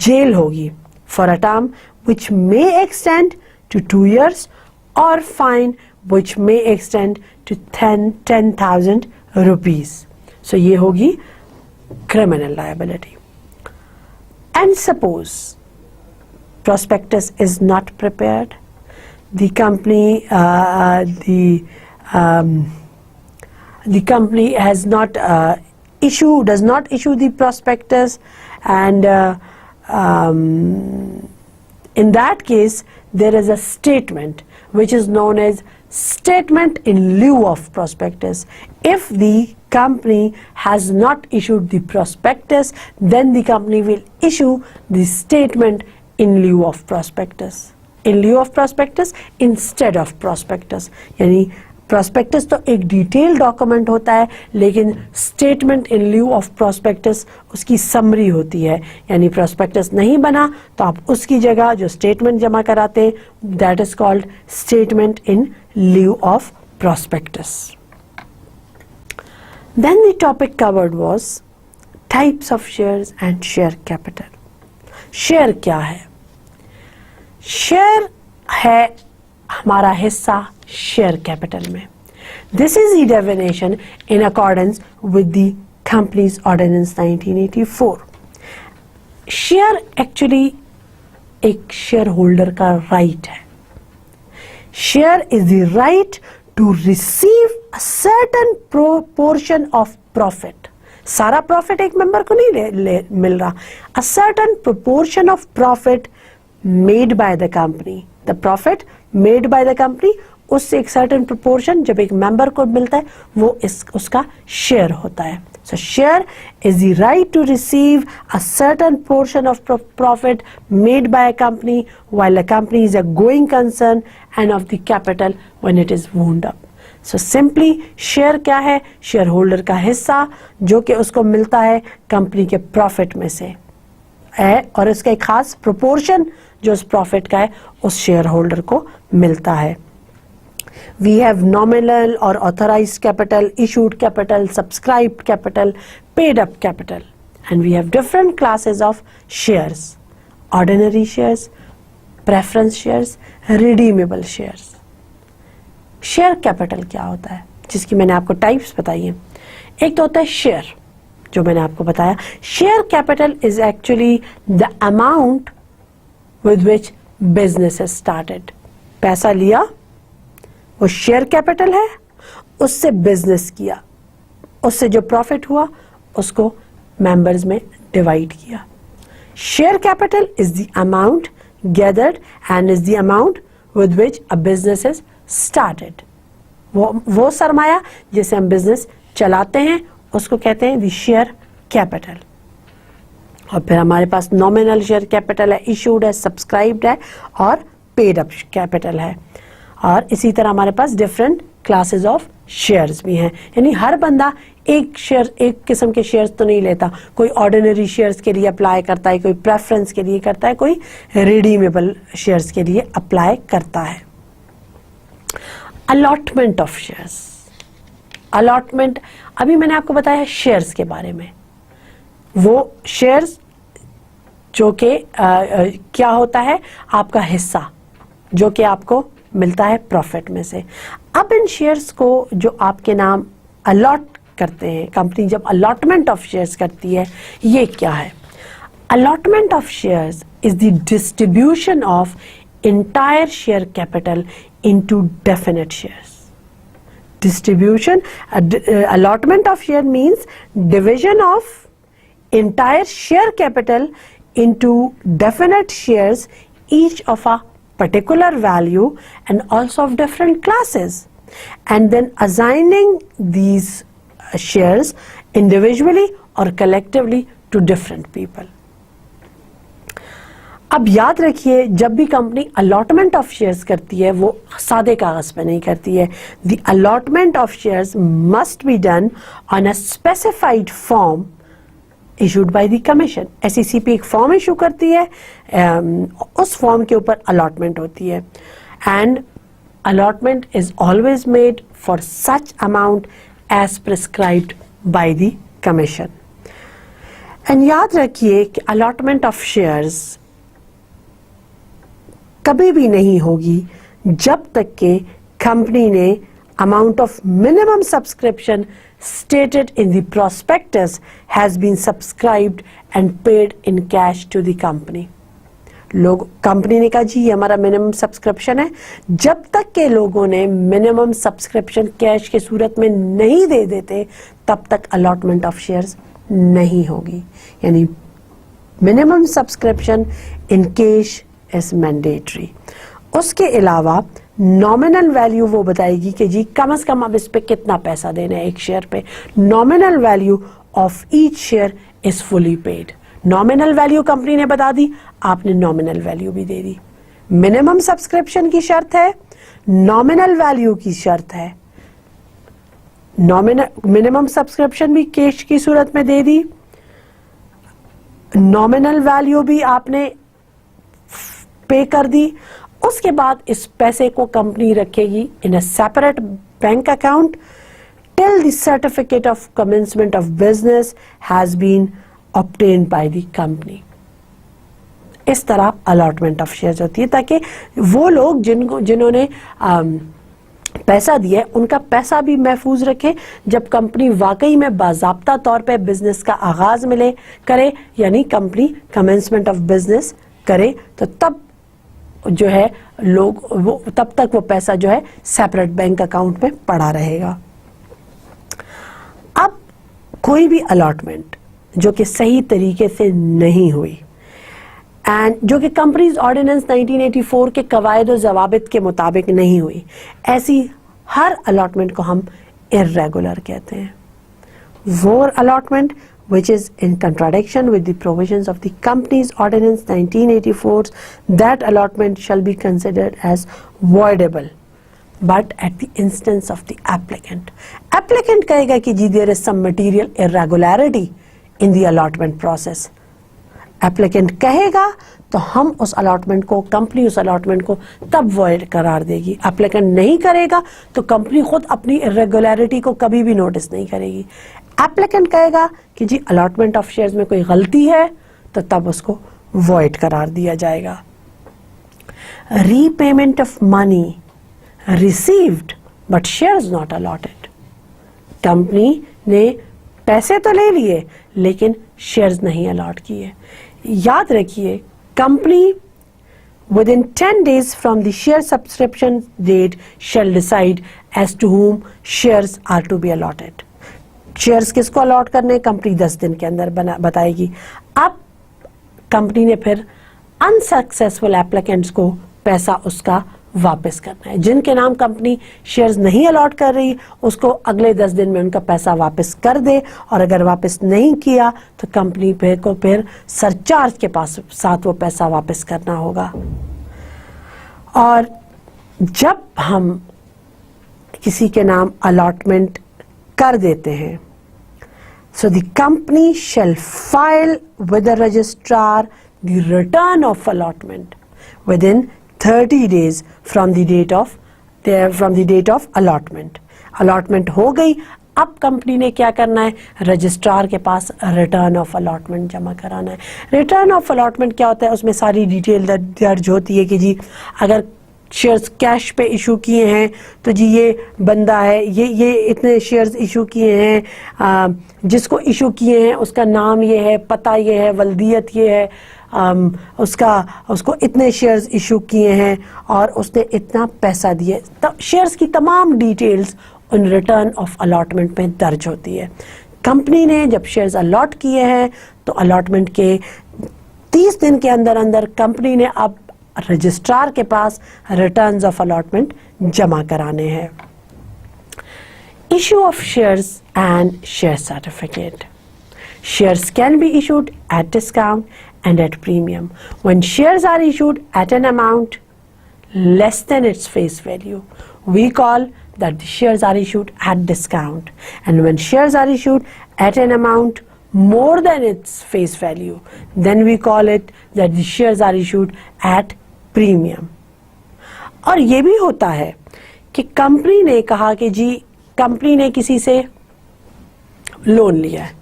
Jail होगी for a term which may extend to 2 years or fine which may extend to 10,000 rupees. So ये होगी criminal liability. And suppose prospectus is not prepared, the company the company has not does not issue the prospectus, and in that case there is a statement which is known as statement in lieu of prospectus. If the company has not issued the prospectus, then the company will issue the statement in lieu of prospectus. In lieu of prospectus, instead of prospectus. यानी prospectus तो एक detail document होता है, लेकिन statement in lieu of prospectus उसकी summary होती है। यानी prospectus नहीं बना तो आप उसकी जगह जो statement जमा कराते हैं, that is called statement in lieu of prospectus. Then the topic covered was types of shares and share capital. Share क्या है? शेयर है हमारा हिस्सा शेयर कैपिटल में. This is the definition in accordance with the Companies Ordinance 1984. Share actually एक share holder का right है. Share is the right to receive a certain proportion of profit. सारा प्रॉफिट एक मेंबर को नहीं मिल रहा. A certain proportion of profit made by the company. The profit made by the company, उससे एक certain proportion जब एक मेंबर को मिलता है वो उसका शेयर होता है. So share is the right to receive a certain portion of profit made by a company while a company is a going concern and of the capital when it is wound up. So simply share क्या है? Share holder का हिस्सा जो कि उसको मिलता है company के प्रॉफिट में से है और इसका एक खास प्रोपोर्शन जो उस प्रॉफिट का है उस शेयर होल्डर को मिलता है. We have nominal or authorized capital, issued capital, subscribed capital, paid up capital, and we have different classes of shares: ordinary shares, preference shares, redeemable shares. Share capital क्या होता है जिसकी मैंने आपको टाइप्स बताई हैं. एक तो होता है शेयर जो मैंने आपको बताया. Share capital is actually the amount with which business has started. पैसा लिया वो शेयर कैपिटल है, उससे बिजनेस किया, उससे जो प्रॉफिट हुआ उसको मेंबर्स में डिवाइड किया. Share capital is the amount gathered and is the amount with which a business is started. वो सरमाया जिसे हम बिजनेस चलाते हैं उसको कहते हैं द शेयर कैपिटल. और फिर हमारे पास नॉमिनल शेयर कैपिटल है, इशूड है, सब्सक्राइब्ड है और पेड अप कैपिटल है. और इसी तरह हमारे पास डिफरेंट क्लासेस ऑफ शेयर्स भी हैं. यानी हर बंदा एक किस्म के शेयर्स तो नहीं लेता. कोई ऑर्डिनरी शेयर्स के लिए अप्लाई करता है, कोई प्रेफरेंस के लिए करता है, कोई रिडीमेबल शेयर्स के लिए अप्लाई करता है. Allotment of shares. अलॉटमेंट अभी मैंने आपको बताया शेयर्स के बारे में. वो शेयर्स जो कि क्या होता है, आपका हिस्सा जो कि आपको मिलता है प्रॉफिट में से। अब इन शेयर्स को जो आपके नाम अलॉट करते हैं, कंपनी जब अलॉटमेंट ऑफ शेयर्स करती है, ये क्या है? Allotment of shares is the distribution of entire share capital into definite shares. Distribution, allotment of share means division of entire share capital into definite shares, each of a particular value and also of different classes, and then assigning these shares individually or collectively to different people. अब याद रखिए, जब भी company allotment of shares करती है वो सादे कागज पे नहीं करती है। The allotment of shares must be done on a specified form issued by the commission. SECP एक फॉर्म इशू करती है, उस फॉर्म के ऊपर अलॉटमेंट होती है, and allotment is always made for such amount as prescribed by the commission. And याद रखिए कि अलॉटमेंट ऑफ शेयर्स कभी भी नहीं होगी जब तक कि कंपनी ने amount of minimum subscription stated in the prospectus has been subscribed and paid in cash to the company. Company ने कहा जी ये हमारा मिनिमम सब्सक्रिप्शन है, जब तक के लोगों ने मिनिमम सब्सक्रिप्शन कैश के सूरत में नहीं दे देते तब तक अलॉटमेंट ऑफ शेयर्स नहीं होगी। यानी minimum subscription in cash is mandatory. उसके अलावा नॉमिनल वैल्यू वो बताएगी कि जी कम से कम अब इस पे कितना पैसा देना है एक शेयर पे। Nominal value of each share is fully paid. Nominal value company ने बता दी, आपने नॉमिनल वैल्यू भी दे दी। मिनिमम सब्सक्रिप्शन की शर्त है, नॉमिनल वैल्यू की शर्त है। मिनिमम सब्सक्रिप्शन भी कैश की सूरत में दे दी, नॉमिनल वैल्यू भी आपने पे कर दी। उसके बाद इस पैसे को कंपनी रखेगी in a separate bank account till the certificate of commencement of business has been obtained by the company. इस तरह अलॉटमेंट ऑफ शेयर्स होती है ताकि वो लोग जिन्होंने पैसा दिया है उनका पैसा भी महफूज रखे। जब कंपनी वाकई में बाज़ाब्ता तौर पे बिजनेस का आगाज करे, यानी कंपनी कमेंसमेंट ऑफ बिजनेस करे, तो तब जो है तब तक वो पैसा जो है सेपरेट बैंक अकाउंट में पड़ा रहेगा। अब कोई भी अलॉटमेंट जो कि सही तरीके से नहीं हुई एंड जो कि कंपनीज ऑर्डिनेंस 1984 के कवायद और जवाबित के मुताबिक नहीं हुई, ऐसी हर अलॉटमेंट को हम इर्रेगुलर कहते हैं। वो allotment which is in contradiction with the provisions of the Companies Ordinance 1984, that allotment shall be considered as voidable, but at the instance of the applicant. Applicant कहेगा कि जी there is some material irregularity in the allotment process. Applicant कहेगा तो हम उस allotment को, company उस allotment को तब void करार देगी। Applicant नहीं करेगा तो कंपनी खुद अपनी irregularity को कभी भी नोटिस नहीं करेगी। एप्लीकेंट कहेगा कि जी अलॉटमेंट ऑफ शेयर्स में कोई गलती है तो तब उसको वॉइड करार दिया जाएगा। Repayment of money received but shares not allotted. Company ने पैसे तो ले लिए लेकिन शेयर्स नहीं अलॉट किए। याद रखिए, company within 10 days from the share subscription date shall decide as to whom shares are to be allotted. Shares किसको अलॉट करने, कंपनी 10 दिन के अंदर बताएगी। अब कंपनी ने फिर अनसक्सेसफुल एप्लीकेंट्स को पैसा उसका वापस करना है। जिनके नाम कंपनी शेयर्स नहीं अलॉट कर रही उसको अगले 10 दिन में उनका पैसा वापस कर दे, और अगर वापस नहीं किया तो कंपनी को फिर सरचार्ज के साथ वो पैसा वापस करना होगा। और जब हम किसी के नाम अलॉटमेंट कर देते हैं, so the company shall file with the registrar the return of allotment within 30 days from the date of allotment. allotment हो गई, अब कंपनी ने क्या करना है, रजिस्ट्रार के पास रिटर्न ऑफ अलॉटमेंट जमा कराना है। रिटर्न ऑफ अलॉटमेंट क्या होता है, उसमें सारी डिटेल दर्ज होती है कि जी अगर शेयर्स कैश पे इशू किए हैं तो जी ये बंदा है, ये इतने शेयर्स इशू किए हैं, जिसको इशू किए हैं उसका नाम ये है, पता ये है, वल्दियत ये है, उसको इतने शेयर्स इशू किए हैं और उसने इतना पैसा दिए। तो शेयर्स की तमाम डिटेल्स उन रिटर्न ऑफ अलॉटमेंट में दर्ज होती है। कंपनी ने जब शेयर्स अलॉट किए हैं तो अलॉटमेंट के 30 दिन के अंदर अंदर कंपनी ने अब रजिस्ट्रार के पास रिटर्न्स ऑफ अलॉटमेंट जमा कराने हैं। Issue of shares and share certificate. Shares can be issued at discount and at premium. When shares are issued at an amount less than its face value, we call that the shares are issued at discount. And when shares are issued at an amount more than its face value, then we call it that the shares are issued at premium. और ये भी होता है कि company ने कहा कि जी company ने किसी से लोन लिया है,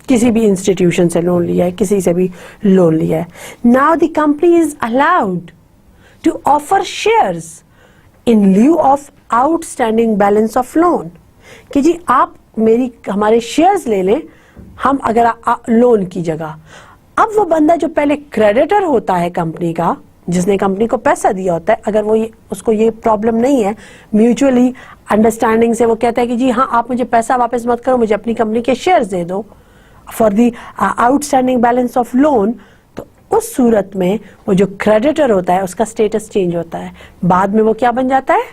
किसी भी इंस्टीट्यूशन से लोन लिया है, किसी से भी लोन लिया है। Now the company is allowed to offer shares in lieu of outstanding balance of loan, कि जी आप हमारे शेयर्स ले लें, हम अगर लोन की जगह। अब वो बंदा जो पहले क्रेडिटर होता है कंपनी का, जिसने कंपनी को पैसा दिया होता है, अगर वो उसको ये प्रॉब्लम नहीं है, म्यूचुअली अंडरस्टैंडिंग से वो कहता है कि जी हाँ आप मुझे पैसा वापस मत करो, मुझे अपनी कंपनी के शेयर्स दे दो for the outstanding balance of loan, तो उस सूरत में वो जो क्रेडिटर होता है उसका स्टेटस चेंज होता है। बाद में वो क्या बन जाता है,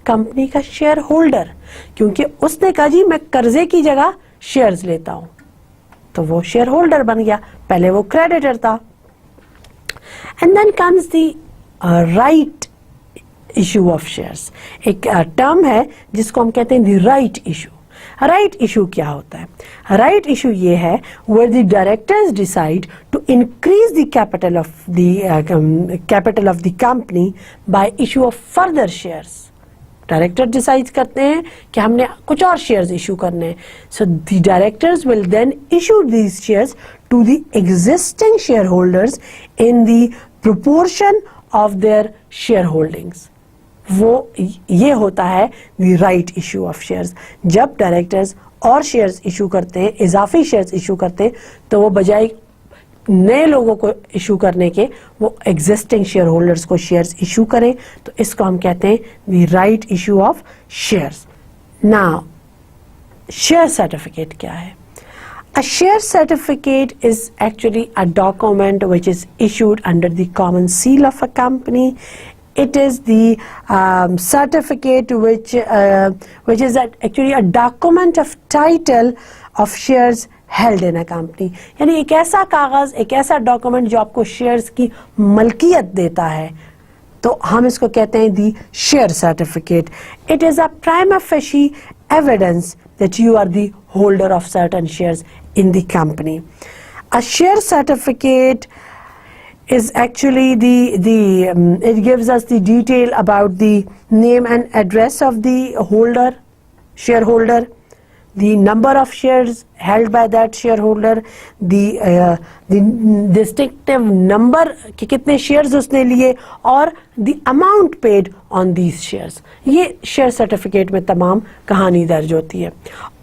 कंपनी का शेयर होल्डर, क्योंकि उसने कहा जी मैं कर्जे की जगह शेयर्स लेता हूं, तो वो शेयर होल्डर बन गया, पहले वो क्रेडिटर था। And then comes the right issue of shares. एक टर्म है जिसको हम कहते हैं the right issue. Right issue क्या होता है? राइट इशू ये है where the directors decide to increase the capital of the company by issue of further shares. Director decide करते हैं कि हमने कुछ और शेयर्स इशू करने हैं, so the directors will then issue these shares to the existing share holders in the proportion of their share holdings. वो ये होता है the right issue of shares. जब डायरेक्टर्स और शेयर्स इशू करते हैं, इजाफी शेयर्स इशू करते हैं, तो वो बजाय नए लोगों को इशू करने के वो एग्जिस्टिंग शेयर होल्डर्स को शेयर्स इशू करें, तो इसको हम कहते हैं the right issue of shares. Now share certificate क्या है? A share certificate is actually a document which is issued under the common seal of a company. It is the certificate which is actually a document of title of shares held in a company. यानी एक ऐसा कागज, एक ऐसा document जो आपको shares की मलकियत देता है, तो हम इसको कहते हैं the share certificate. It is a prima facie evidence that you are the holder of certain shares in the company. A share certificate is actually it gives us the detail about the name and address of the shareholder, the number of shares held by that shareholder, the distinctive number कि कितने shares उसने लिए, और the amount paid on these shares। ये share certificate में तमाम कहानी दर्ज होती है।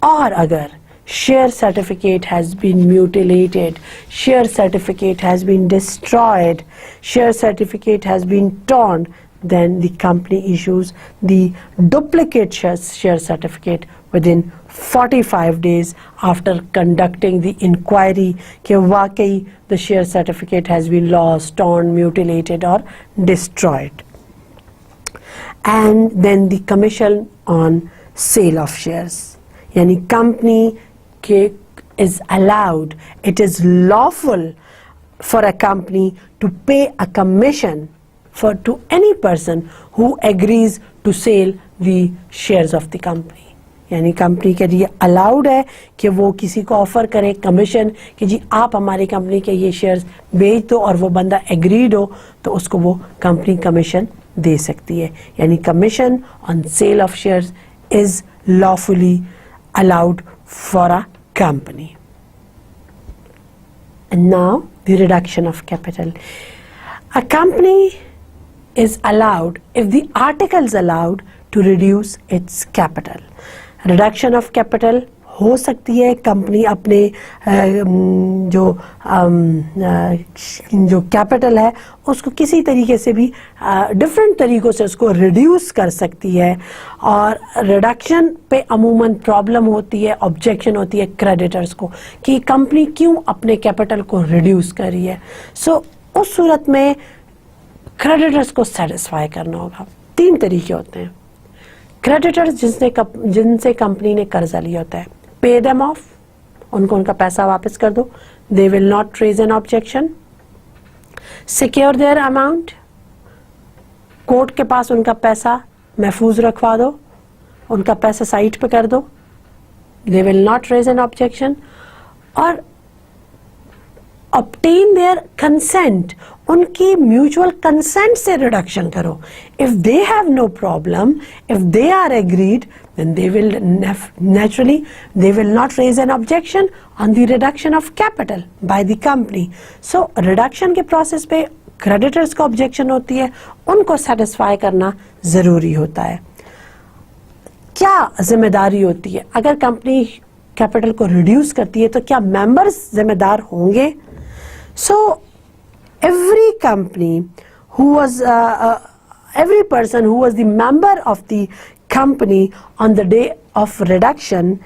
और अगर share certificate has been mutilated, share certificate has been destroyed, share certificate has been torn, then the company issues the duplicate share certificate within 45 days after conducting the inquiry कि वाकई the share certificate has been lost, torn, mutilated or destroyed. And then the commission on sale of shares, यानी company के is allowed, it is lawful for a company to pay a commission to any person who agrees to sell the shares of the company। यानी company के लिए allowed है कि वो किसी को ऑफर करे कमीशन कि जी आप हमारी कंपनी के ये शेयर्स बेच दो, और वो बंदा एग्रीड हो तो उसको वो कंपनी कमीशन दे सकती है। यानी commission on sale of shares is lawfully allowed for a company. And now the reduction of capital. A company is allowed, if the article is allowed, to reduce its capital. Reduction of capital हो सकती है company अपने जो capital है उसको किसी तरीके से भी डिफरेंट तरीक़ों से उसको रिड्यूस कर सकती है, और रिडक्शन पे अमूमन प्रॉब्लम होती है, ऑब्जेक्शन होती है क्रेडिटर्स को कि कंपनी क्यों अपने कैपिटल को रिड्यूस कर रही है. सो उस सूरत में क्रेडिटर्स को सेटिस्फाई करना होगा. 3 तरीके होते हैं. क्रेडिटर्स जिनसे कंपनी ने कर्जा लिया होता है, पे देम ऑफ, उनका पैसा वापस कर दो. They will not raise an objection. Secure their amount, court के पास उनका पैसा महफूज रखवा दो, उनका पैसा साइट पे कर दो. They will not raise an objection. और obtain their consent, उनकी म्यूचुअल कंसेंट से रिडक्शन करो. If they have no problem, if they are agreed, then they will naturally they will not raise an objection on the reduction of capital by the company. So reduction के process पे creditors का objection होती है, उनको satisfy करना जरूरी होता है. क्या जिम्मेदारी होती है अगर कंपनी कैपिटल को रिड्यूस करती है, तो क्या मेंबर्स जिम्मेदार होंगे? So every company who was every person who was the member of the company on the day of reduction,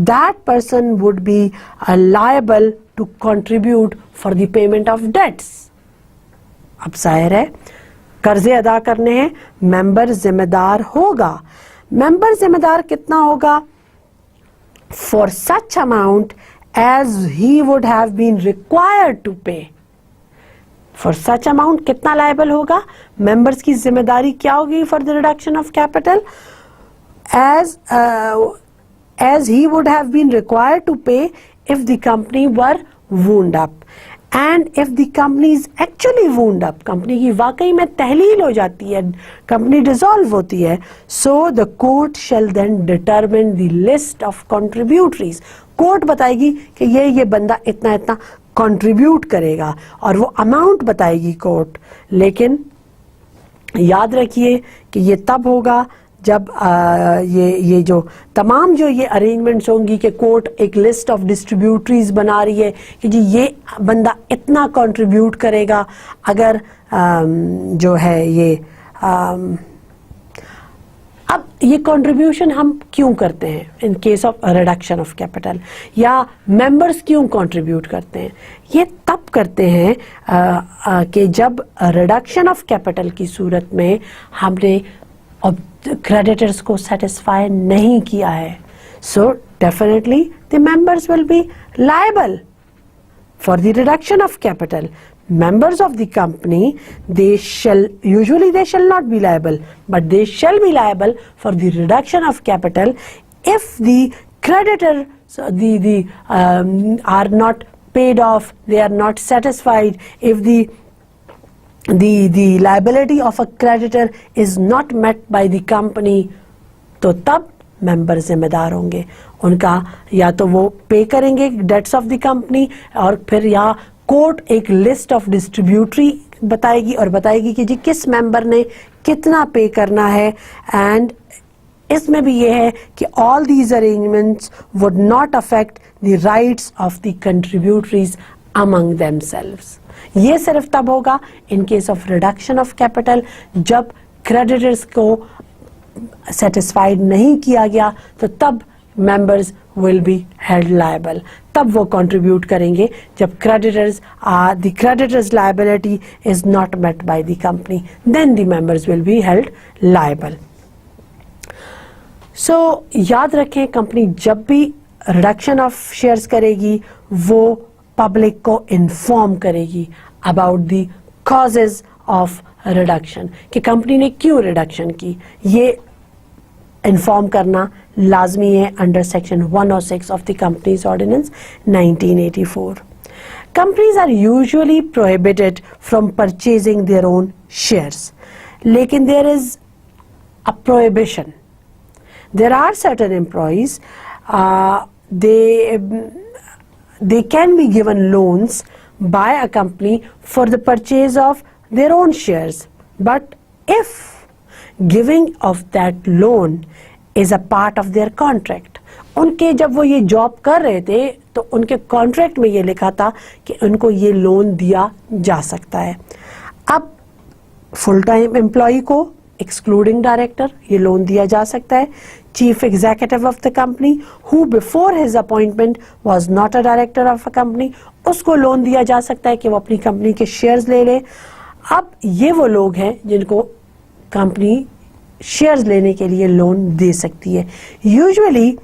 that person would be liable to contribute for the payment of debts. अब जाहिर है कर्जे अदा करने हैं, member जिम्मेदार होगा. Member जिम्मेदार कितना होगा? For such amount as he would have been required to pay. For such amount कितना liable होगा? Members की जिम्मेदारी क्या होगी for the reduction of capital? As he would have been required to pay if the company were wound up. And if the company is actually wound up, company की वाकई में तहलील हो जाती है, company dissolve होती है, so the court shall then determine the list of contributories. Court बताएगी कि ये बंदा इतना इतना कंट्रीब्यूट करेगा, और वो अमाउंट बताएगी कोर्ट. लेकिन याद रखिए कि ये तब होगा जब ये जो तमाम जो ये अरेंजमेंट्स होंगी कि कोर्ट एक लिस्ट ऑफ डिस्ट्रीब्यूटरीज बना रही है कि जी ये बंदा इतना कंट्रीब्यूट करेगा. अगर जो है ये अब ये कंट्रीब्यूशन हम क्यों करते हैं इन case of reduction of capital, या मेंबर्स क्यों कंट्रीब्यूट करते हैं? ये तब करते हैं कि जब रिडक्शन ऑफ कैपिटल की सूरत में हमने क्रेडिटर्स को सेटिस्फाई नहीं किया है. So definitely the members will B liable for the reduction of capital. Members of the company, they shall not be liable, but they shall be liable for the reduction of capital if the creditors are not paid off, they are not satisfied, if the liability of a creditor is not met by the company, तो तब member जिम्मेदार होंगे. उनका या तो वो पे करेंगे डेट्स ऑफ द कंपनी, और फिर या कोर्ट एक लिस्ट ऑफ डिस्ट्रीब्यूटरी बताएगी और बताएगी कि जी किस मेंबर ने कितना पे करना है. एंड इसमें भी ये है कि all these arrangements would not affect the rights of the contributories among themselves. ये सिर्फ तब होगा in case of reduction of capital, जब क्रेडिटर्स को सेटिस्फाइड नहीं किया गया, तो तब members will be held liable. तब वो कंट्रीब्यूट करेंगे जब the creditors liability is not met by the company, then the members will be held liable. So याद रखें, कंपनी जब भी रिडक्शन ऑफ शेयर्स करेगी वो पब्लिक को इन्फॉर्म करेगी about the causes of reduction, कि कंपनी ने क्यों रिडक्शन की. ये इन्फॉर्म करना लाजमी है under section 106 of the companies ordinance 1984. Companies are usually prohibited from purchasing their own shares, लेकिन there is a prohibition there are certain employees, they can be given loans by a company for the purchase of their own shares. But if giving of that loan is a part of their contract, उनके जब वो ये job कर रहे थे तो उनके contract में ये लिखा था कि उनको ये लोन दिया जा सकता है. अब फुल टाइम एम्प्लॉय को एक्सक्लूडिंग डायरेक्टर ये लोन दिया जा सकता है. Chief executive of the company who before his appointment was not a director of a company, उसको लोन दिया जा सकता है कि वो अपनी कंपनी के शेयर्स ले ले. अब ये वो लोग हैं जिनको कंपनी शेयर्स लेने के लिए लोन दे सकती है. Usually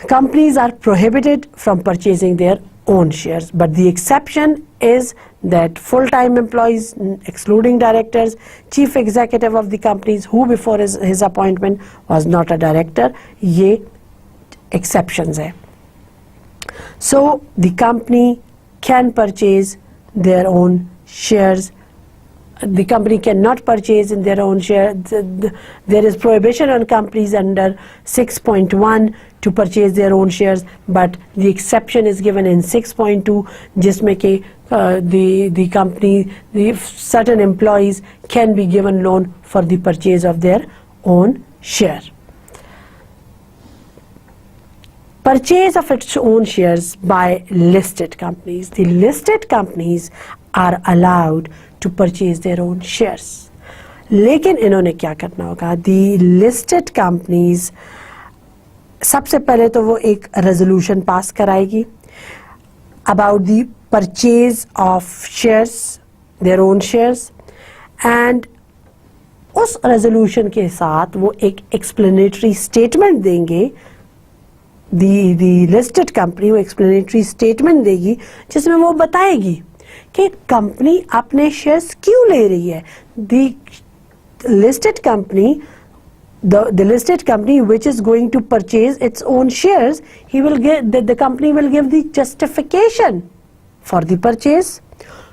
companies are prohibited from purchasing their own shares, but the exception is that full-time employees, excluding directors, chief executive of the companies who before his appointment was not a director, ये exceptions है. So the company can purchase their own shares. The company cannot purchase in their own share. There is prohibition on companies under 6.1 to purchase their own shares, but the exception is given in 6.2, जिसमें कि the company, the certain employees can be given loan for the purchase of their own share. Purchase of its own shares by listed companies. The listed companies are allowed to purchase their own shares. लेकिन इन्होंने क्या करना होगा? The listed companies सबसे पहले तो वो एक रेजोल्यूशन पास कराएगी about the purchase of shares, their own shares, and उस रेजोल्यूशन के साथ वो एक एक्सप्लेनेटरी स्टेटमेंट देंगे. the listed company वो एक्सप्लेनेटरी स्टेटमेंट देगी जिसमें वो बताएगी कि कंपनी अपने शेयर्स क्यों ले रही है. The listed company which is going to purchase its own shares, the company will give the justification for the purchase,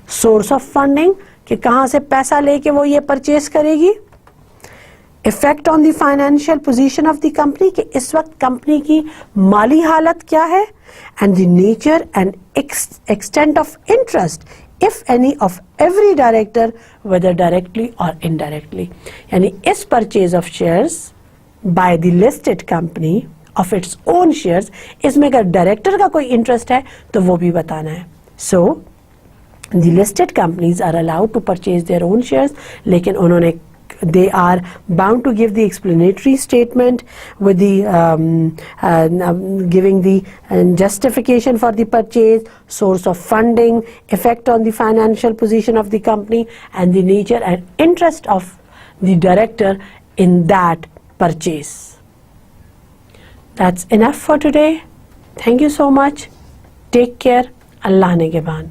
source of funding कि कहाँ से पैसा लेके वो ये परचेज करेगी, effect on the financial position of the company कि इस वक्त कंपनी की माली हालत क्या है, and the nature and extent of interest if any of every director, whether directly or indirectly. यानी इस purchase of shares by the listed company of its own shares, इसमें अगर director का कोई interest है तो वो भी बताना है. So the listed companies are allowed to purchase their own shares, लेकिन उन्होंने they are bound to give the explanatory statement with the giving the justification for the purchase, source of funding, effect on the financial position of the company, and the nature and interest of the director in that purchase. That's enough for today. Thank you so much. Take care. Allah Nigeban.